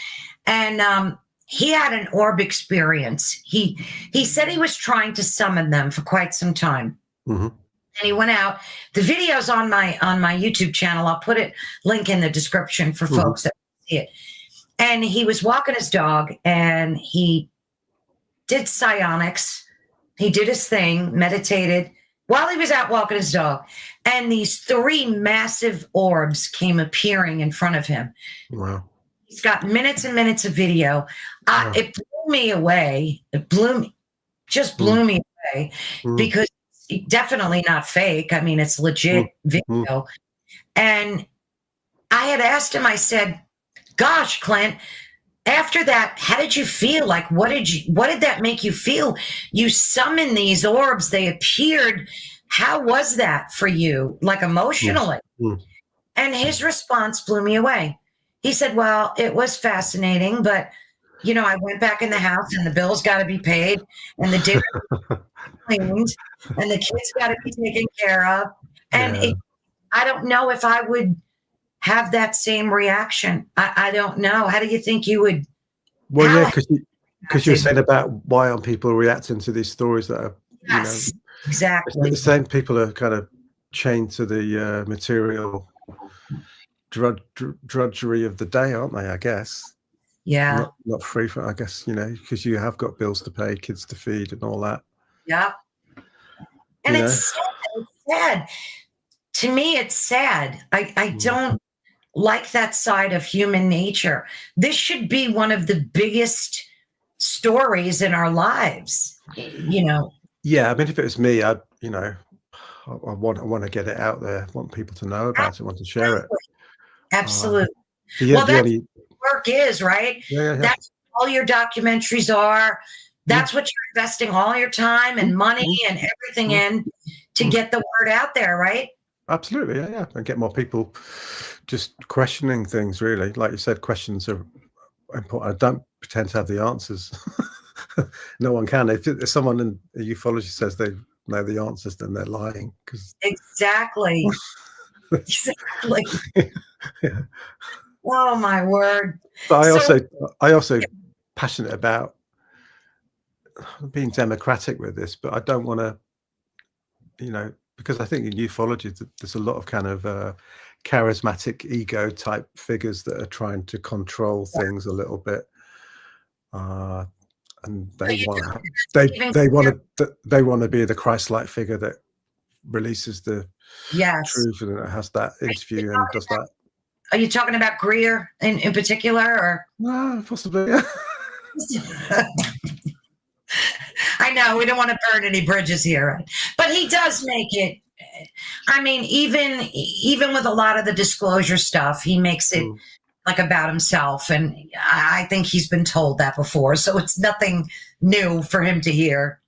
And he had an orb experience. He said he was trying to summon them for quite some time. And he went out. The video's on my YouTube channel. I'll put it link in the description for folks that see it. And he was walking his dog and he did psionics. He did his thing, meditated while he was out walking his dog. And these 3 massive orbs came appearing in front of him. Wow. He's got minutes and minutes of video. It blew me away. It blew me away because it's definitely not fake. I mean, it's legit video. And I had asked him, I said, gosh, Clint, after that, how did you feel? Like, what did that make you feel? You summoned these orbs, they appeared. How was that for you? Like emotionally? And his response blew me away. He said, well, it was fascinating, but I went back in the house and the bills got to be paid and the dinner cleaned and the kids got to be taken care of. And I don't know if I would have that same reaction. I don't know. How do you think you would? Well, yeah, because you were saying about why aren't people reacting to these stories that are, exactly. The same people are kind of chained to the material drudgery of the day, aren't they? I guess. Yeah. Not free for, I guess, because you have got bills to pay, kids to feed, and all that. Yeah. And it's sad. To me, it's sad. I don't like that side of human nature. This should be one of the biggest stories in our lives. Yeah, I mean, if it was me, I want to get it out there. I want people to know about it. I want to share it. Absolutely. work is, right? Yeah. That's what all your documentaries are. That's what you're investing all your time and money and everything in to get the word out there, right? Absolutely, yeah, and get more people just questioning things. Really, like you said, questions are important. I don't pretend to have the answers. No one can. If someone in ufology says they know the answers, then they're lying. Exactly. Exactly. Yeah. Oh my word. But I So- also passionate about being democratic with this, but I don't want to, because I think in ufology there's a lot of kind of charismatic ego type figures that are trying to control things a little bit, and they want to be the Christ-like figure that releases the truth and it has that interview and does that. Are you talking about Greer in particular, or? Possibly, yeah. I know we don't want to burn any bridges here, but he does make it. I mean, even with a lot of the disclosure stuff, he makes it like about himself, and I think he's been told that before, so it's nothing new for him to hear.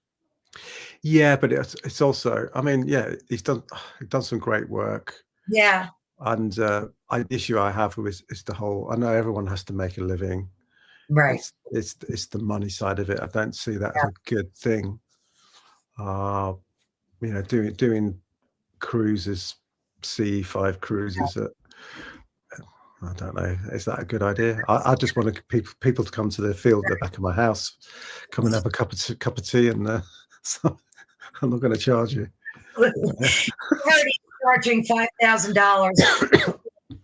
Yeah, but it's also, I mean, yeah, he's done some great work. Yeah. And the issue I have with is the whole. I know everyone has to make a living. Right. It's the money side of it. I don't see that as a good thing. Doing cruises, C5 cruises. I don't know. Is that a good idea? I just want people to come to the field at the back of my house, come and have a cup of tea, and so I'm not going to charge you. He's charging $5,000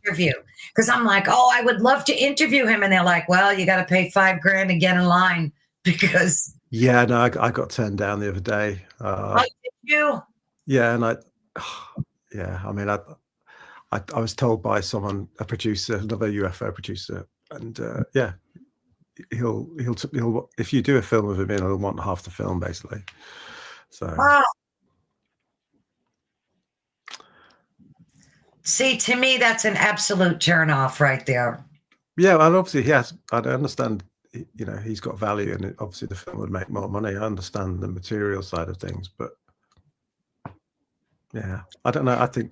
interview, because I'm like, oh, I would love to interview him, and they're like, well, you got to pay $5,000 to get in line, because yeah, no, I got turned down the other day. Oh, did you? Yeah, and I mean, I was told by another UFO producer, and yeah, he'll if you do a film with him, he'll want half the film basically. So. Wow. See, to me, that's an absolute turn off right there. Yeah, and obviously he has. I understand, he's got value, and obviously the film would make more money. I understand the material side of things, but yeah, I don't know. I think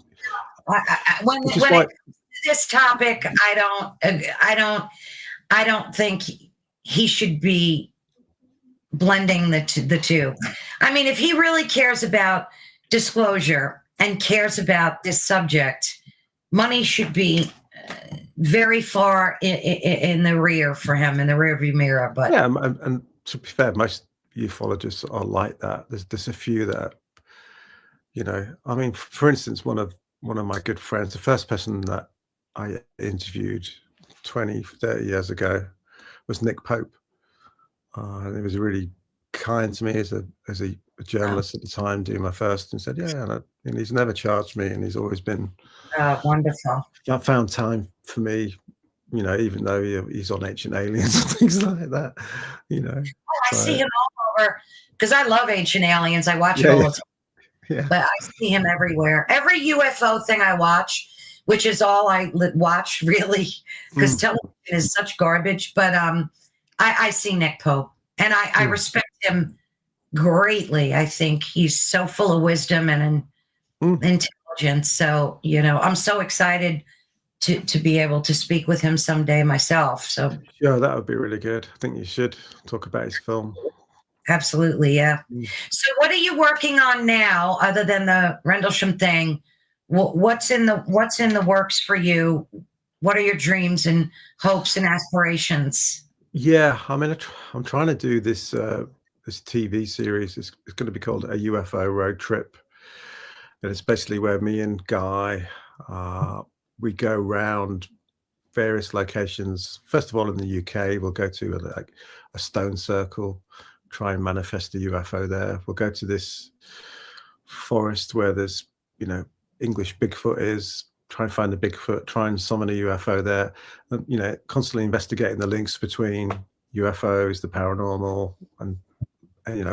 when it comes to this topic, I don't think he should be blending the two. I mean, if he really cares about disclosure and cares about this subject, money should be very far in the rear for him, in the rearview mirror. But yeah, and to be fair, most ufologists are like that. There's a few that, I mean, for instance, one of my good friends, the first person that I interviewed 20, 30 years ago was Nick Pope. And he was really kind to me as a journalist at the time, doing my first, and said, yeah, and he's never charged me, and he's always been wonderful. I found time for me, even though he's on Ancient Aliens and things like that, I see him all over, because I love Ancient Aliens. I watch it all the time. Yeah. But I see him everywhere. Every UFO thing I watch, which is all I watch really, because television is such garbage. But I see Nick Pope, and I respect him greatly. I think he's so full of wisdom and intelligence. So, I'm so excited to be able to speak with him someday myself. So yeah, that would be really good. I think you should talk about his film. Absolutely, yeah. So what are you working on now, other than the Rendlesham thing? What's in the works for you? What are your dreams and hopes and aspirations? Yeah, I mean, I'm trying to do this this TV series. It's going to be called A UFO Road Trip, and it's basically where me and Guy we go around various locations. First of all, in the UK, we'll go to a stone circle, try and manifest a UFO there. We'll go to this forest where there's English Bigfoot is, try and find the Bigfoot, try and summon a UFO there, and constantly investigating the links between UFOs, the paranormal, and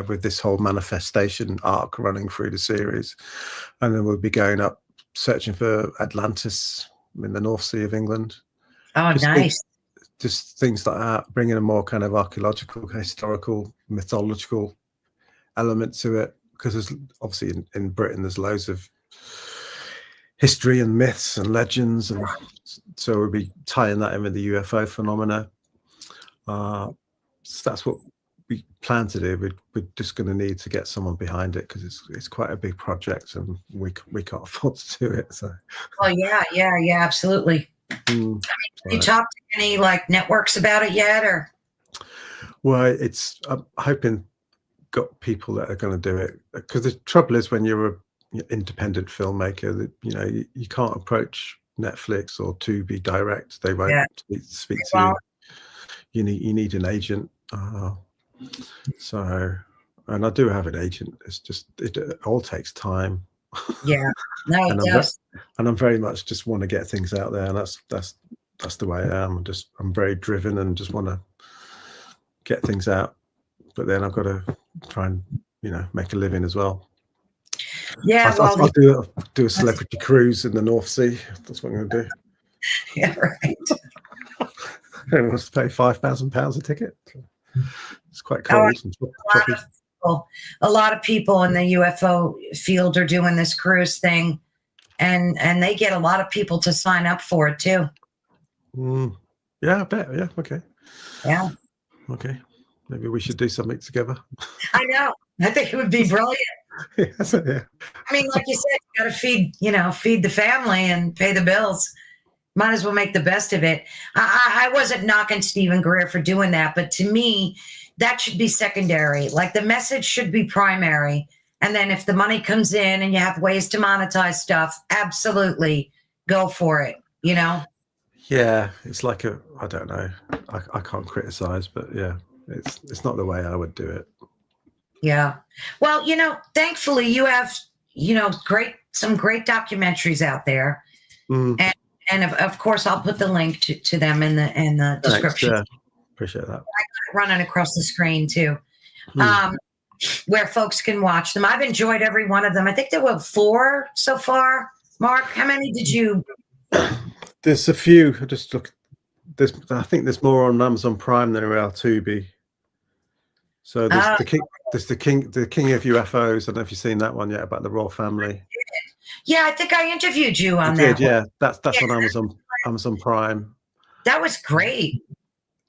with this whole manifestation arc running through the series. And then we'll be going up searching for Atlantis in the North Sea of England. Oh, nice. just things like that, bringing a more kind of archaeological, historical, mythological element to it, because there's obviously in Britain there's loads of history and myths and legends, and so we'll be tying that in with the UFO phenomena. So that's what we plan to do. We're just going to need to get someone behind it, because it's quite a big project, and we can't afford to do it. So. Oh yeah, absolutely. Have you talked to any like networks about it yet, or? Well, I'm hoping got people that are going to do it, because the trouble is when you're a independent filmmaker, that you can't approach Netflix or Tubi direct. They won't speak to you. You need an agent. So, and I do have an agent. It's just it all takes time. Yeah, no, it does. And I'm very much just want to get things out there, and that's the way I am. I'm very driven and just want to get things out. But then I've got to try and make a living as well. Yeah, I'll do a celebrity cruise in the North Sea. That's what I'm going to do. Yeah, right. Everyone wants to pay £5,000 a ticket. It's quite cold. A lot of people in the UFO field are doing this cruise thing, and they get a lot of people to sign up for it too. Yeah, I bet. Yeah. Okay. Yeah. Okay. Maybe we should do something together. I know. I think it would be brilliant. Yeah. I mean, like you said, you got to feed the family and pay the bills. Might as well make the best of it. I wasn't knocking Stephen Greer for doing that, but to me, that should be secondary. Like, the message should be primary. And then if the money comes in and you have ways to monetize stuff, absolutely go for it, Yeah, it's like I don't know. I can't criticize, but yeah, it's not the way I would do it. Yeah. Well, thankfully you have, some great documentaries out there. And of course I'll put the link to them in the description. Yeah. Appreciate that. I got it running across the screen too. Where folks can watch them. I've enjoyed every one of them. I think there were 4 so far. Mark, how many did you? There's a few. I just look. I think there's more on Amazon Prime than around Tubi. So there's the king of UFOs. I don't know if you've seen that one yet, about the royal family. Yeah, I think I interviewed you on that. Yeah, that's on Amazon Prime. That was great.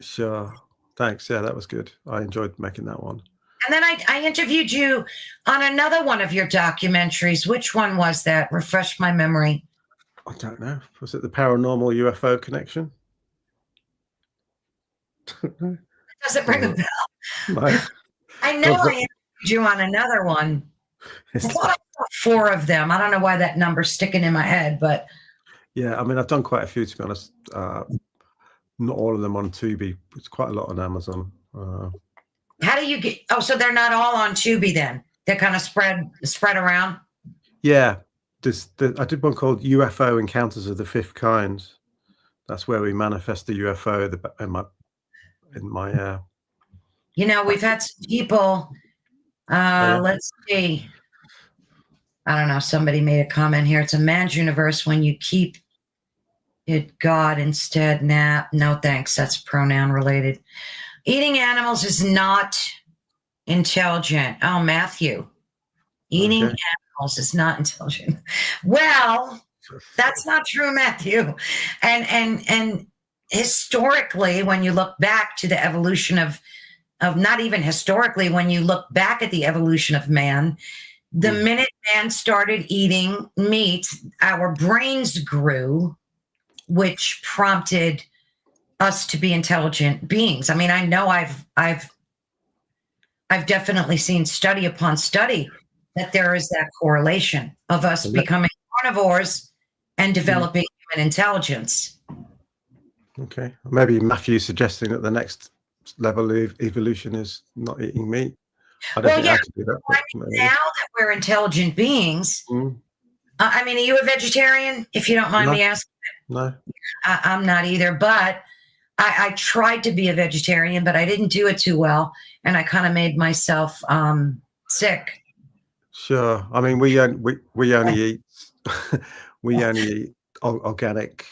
Sure. Thanks. Yeah, that was good. I enjoyed making that one. And then I interviewed you on another one of your documentaries. Which one was that? Refresh my memory. I don't know. Was it the Paranormal UFO Connection? It doesn't ring a bell. No. I know I interviewed you on another one. I thought I saw 4 of them. I don't know why that number's sticking in my head, but yeah, I mean, I've done quite a few, to be honest. Not all of them on Tubi. It's quite a lot on Amazon. How do you get? Oh, so they're not all on Tubi then? They're kind of spread around. Yeah, I did one called UFO Encounters of the Fifth Kind. That's where we manifest the UFO in my. We've had some people. Let's see. I don't know. Somebody made a comment here. It's a man's universe when you keep it God instead. Nah, no thanks. That's pronoun related. Eating animals is not intelligent. Oh, Matthew. Eating animals is not intelligent. Well, that's not true, Matthew. And historically, when you look back to the evolution of not even historically, when you look back at the evolution of man, the minute man started eating meat, our brains grew, which prompted us to be intelligent beings. I mean, I know I've definitely seen study upon study that there is that correlation of us becoming carnivores and developing human intelligence. Okay. Maybe Matthew's suggesting that the next level of evolution is not eating meat. I don't think I could do that. Now that we're intelligent beings, I mean, are you a vegetarian, if you don't mind me asking? No. I'm not either, but I tried to be a vegetarian, but I didn't do it too well, and I kind of made myself sick. Sure. I mean, we only eat we only eat organic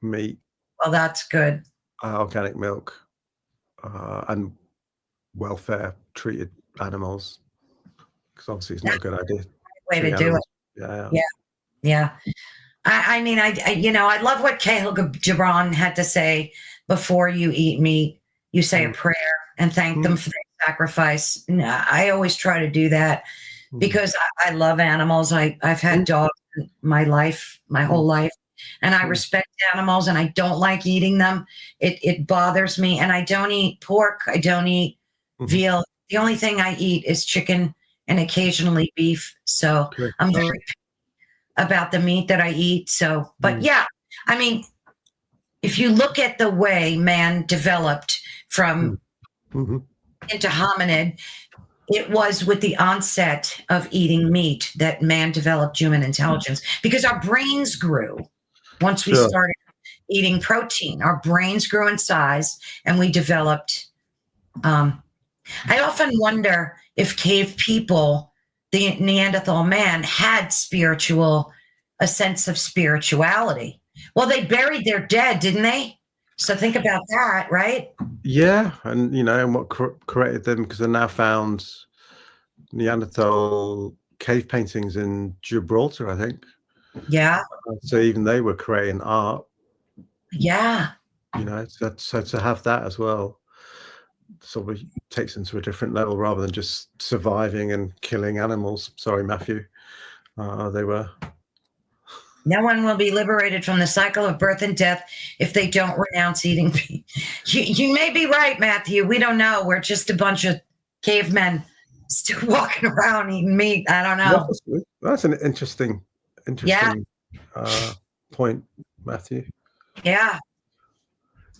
meat. Well, that's good. organic milk, and welfare treated animals, because obviously it's not a good idea to Way to treat do it. animals. Yeah. Yeah. Yeah. I mean, I love what Cahill Gibran had to say before you eat meat. You say a prayer and thank them for their sacrifice. And I always try to do that because I love animals. I've had dogs in my life, my whole life, and I respect animals and I don't like eating them. It bothers me. And I don't eat pork. I don't eat veal. The only thing I eat is chicken and occasionally beef. So I'm very about the meat that I eat. So, but yeah, I mean, if you look at the way man developed from into hominid, it was with the onset of eating meat that man developed human intelligence, because our brains grew once we started eating protein. Our brains grew in size and we developed. I often wonder if cave people, the Neanderthal man, had a sense of spirituality. Well, they buried their dead, didn't they? So think about that, right? Yeah, and and what created them, because they now found Neanderthal cave paintings in Gibraltar, I think. Yeah. So even they were creating art. Yeah. So to have that as well sort of takes them to a different level, rather than just surviving and killing animals. Sorry, Matthew. They were. No one will be liberated from the cycle of birth and death if they don't renounce eating meat. You may be right, Matthew. We don't know. We're just a bunch of cavemen still walking around eating meat. I don't know. That's an interesting point, Matthew. Yeah,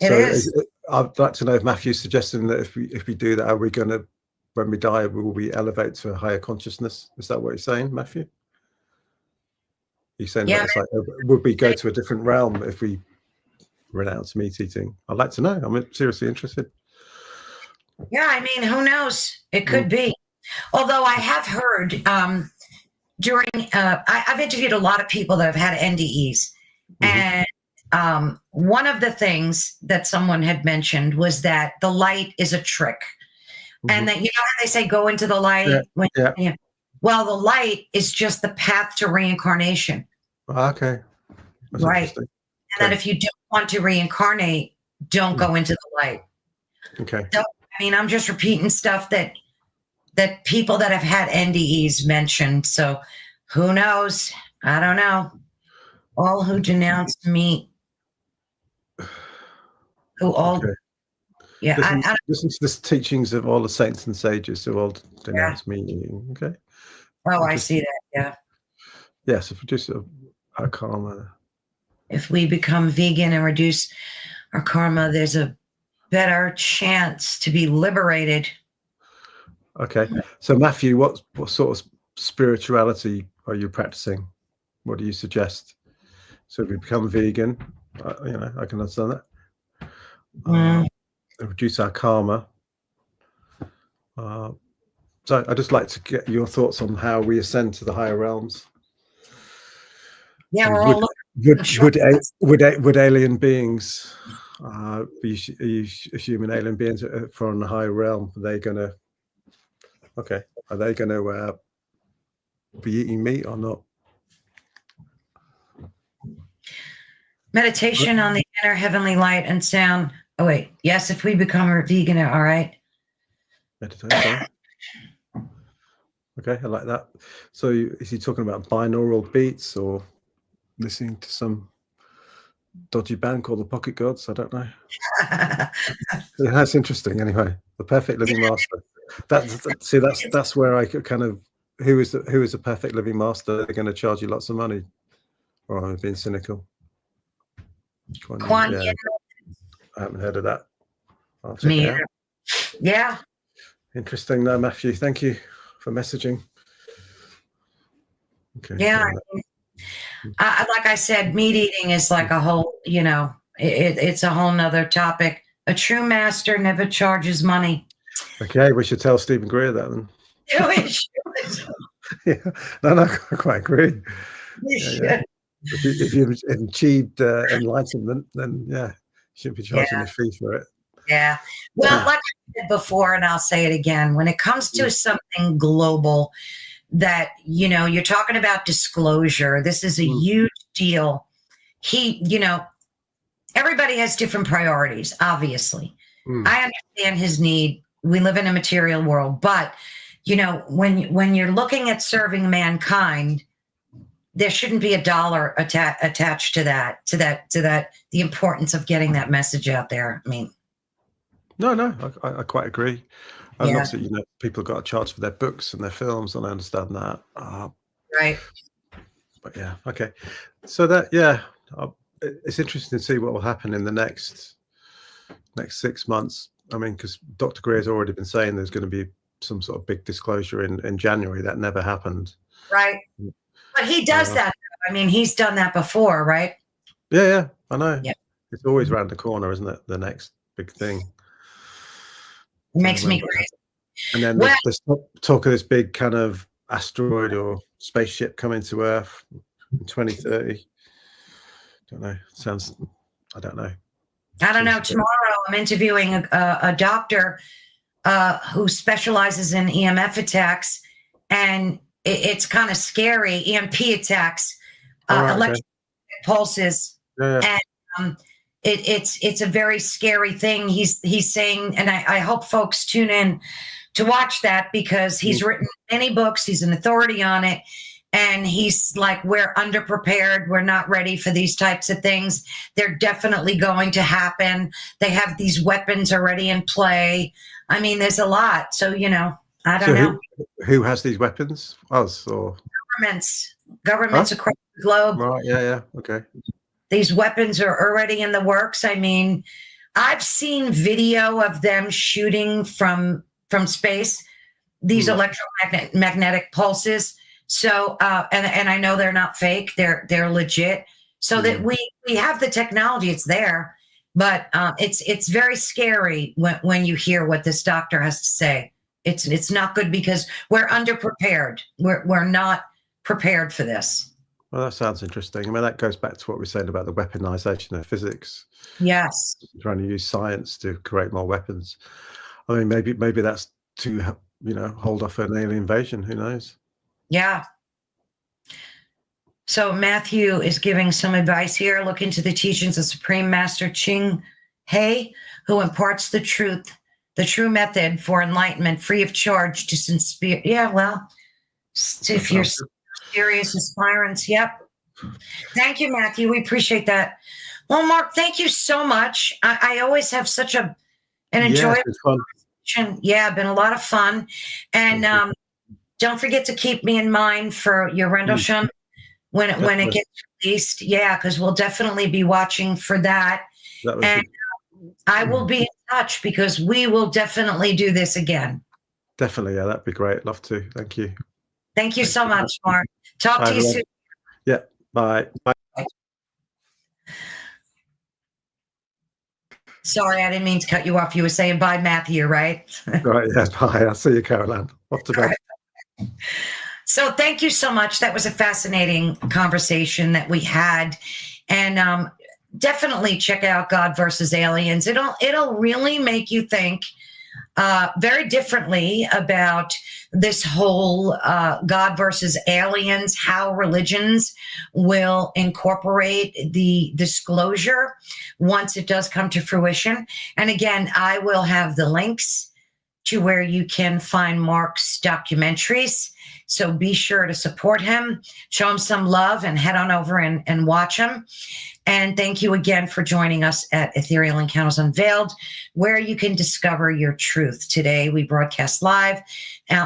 it is. I'd like to know if Matthew's suggesting that if we do that, are we going to, when we die, will we elevate to a higher consciousness? Is that what you're saying, Matthew? You're saying it's like, would we go to a different realm if we renounce meat eating? I'd like to know. I'm seriously interested. Yeah, I mean, who knows? It could be. Although I have heard I've interviewed a lot of people that have had NDEs, and one of the things that someone had mentioned was that the light is a trick, and that, how they say go into the light. Well, the light is just the path to reincarnation. Okay. That's right. And that if you don't want to reincarnate, don't go into the light. Okay. So, I mean, I'm just repeating stuff that people that have had NDEs mentioned. So who knows? I don't know. All who denounce meat. Listen to the teachings of all the saints and sages who all denounce meat eating. Okay. Oh, I see that. Yeah. Yes, if we reduce our karma. If we become vegan and reduce our karma, there's a better chance to be liberated. Okay. So Matthew, what sort of spirituality are you practicing? What do you suggest? So if we become vegan, I can understand that. Reduce our karma. So I'd just like to get your thoughts on how we ascend to the higher realms. Yeah, would alien beings, human alien beings from the higher realm, are they going to be eating meat or not? Meditation on the inner heavenly light and sound. Oh wait, yes, if we become a vegan, all right. Meditation. Okay, I like that. So is he talking about binaural beats or listening to some dodgy band called the Pocket Gods? I don't know. That's interesting. Anyway, the perfect living master. That's where I kind of who is the perfect living master? They're going to charge you lots of money, or I'm being cynical. I haven't heard of that. I'll check it out. Yeah. Interesting, though, Matthew. Thank you for messaging. Okay. Yeah. Like I said, meat eating is like a whole, it's a whole nother topic. A true master never charges money. Okay, we should tell Stephen Greer that then. No, I quite agree. If you've achieved enlightenment, then Shouldn't be charging a fee for it. Yeah. Well, like I said before, and I'll say it again, when it comes to something global that, you're talking about disclosure, this is a huge deal. Everybody has different priorities, obviously. I understand his need. We live in a material world, but when you're looking at serving mankind, there shouldn't be a dollar attached to that, the importance of getting that message out there. I mean, no, I quite agree. And obviously, people have got to charge for their books and their films, and I understand that. Right. But yeah, okay. So it's interesting to see what will happen in the next 6 months. I mean, because Dr. Greer has already been saying there's going to be some sort of big disclosure in January. That never happened. Right. But he does that. I mean, he's done that before, right? Yeah, I know. Yeah. It's always around the corner, isn't it? The next big thing. It makes me crazy. And then there's talk of this big kind of asteroid or spaceship coming to Earth in 2030. Don't know. I don't know. I don't know. Tomorrow I'm interviewing a doctor who specializes in EMF attacks, and it's kind of scary. EMP attacks, electric pulses, and it's a very scary thing. He's saying, and I hope folks tune in to watch that, because he's written many books. He's an authority on it. And he's like, we're underprepared. We're not ready for these types of things. They're definitely going to happen. They have these weapons already in play. I mean, there's a lot. So, I don't know. Who has these weapons? Us or? Governments across the globe. Right, yeah, okay. These weapons are already in the works. I mean, I've seen video of them shooting from space, these electromagnetic pulses. So, and I know they're not fake; they're legit. So that we have the technology; it's there, but it's very scary when you hear what this doctor has to say. It's not good, because we're underprepared. We're not prepared for this. Well, that sounds interesting. I mean, that goes back to what we were saying about the weaponization of physics. Yes, trying to use science to create more weapons. I mean, maybe that's to hold off an alien invasion. Who knows? Yeah. So Matthew is giving some advice here. Look into the teachings of Supreme Master Ching Hai, who imparts the true method for enlightenment, free of charge to sincere. Yeah, well, if you're serious aspirants, yep. Thank you, Matthew. We appreciate that. Well, Mark, thank you so much. I always have such an enjoyable conversation. Yeah, been a lot of fun. And don't forget to keep me in mind for your Rendlesham when it gets released. Yeah, because we'll definitely be watching for that. And I will be in touch, because we will definitely do this again. Definitely, yeah, that'd be great. Love to. Thank you. Thank you so much, Mark. Talk to you soon. Yeah, bye. Bye. Sorry, I didn't mean to cut you off. You were saying bye, Matthew, right? Right, yeah, bye. I'll see you, Caroline. Off to bed. Right. So thank you so much. That was a fascinating conversation that we had. And definitely check out God versus Aliens. It'll really make you think very differently about this whole God versus aliens, how religions will incorporate the disclosure once it does come to fruition. And again, I will have the links to where you can find Mark's documentaries. So be sure to support him, show him some love, and head on over and watch him. And thank you again for joining us at Ethereal Encounters Unveiled, where you can discover your truth. Today, we broadcast live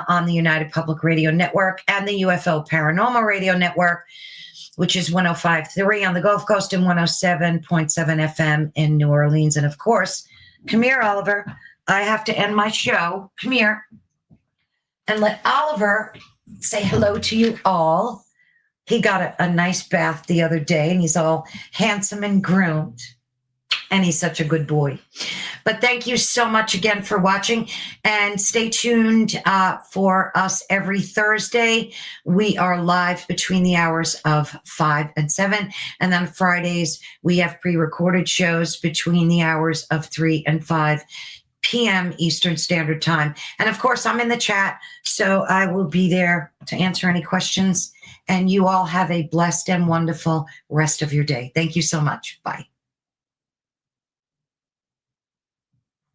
on the United Public Radio Network and the UFO Paranormal Radio Network, which is 105.3 on the Gulf Coast and 107.7 FM in New Orleans. And of course, come here, Oliver. I have to end my show. Come here. And let Oliver say hello to you all. He got a nice bath the other day, and he's all handsome and groomed. And he's such a good boy. But thank you so much again for watching, and stay tuned for us every Thursday. We are live between the hours of 5 and 7. And then Fridays, we have pre-recorded shows between the hours of 3 and 5 p.m. Eastern Standard Time. And of course, I'm in the chat, so I will be there to answer any questions. And you all have a blessed and wonderful rest of your day. Thank you so much. Bye.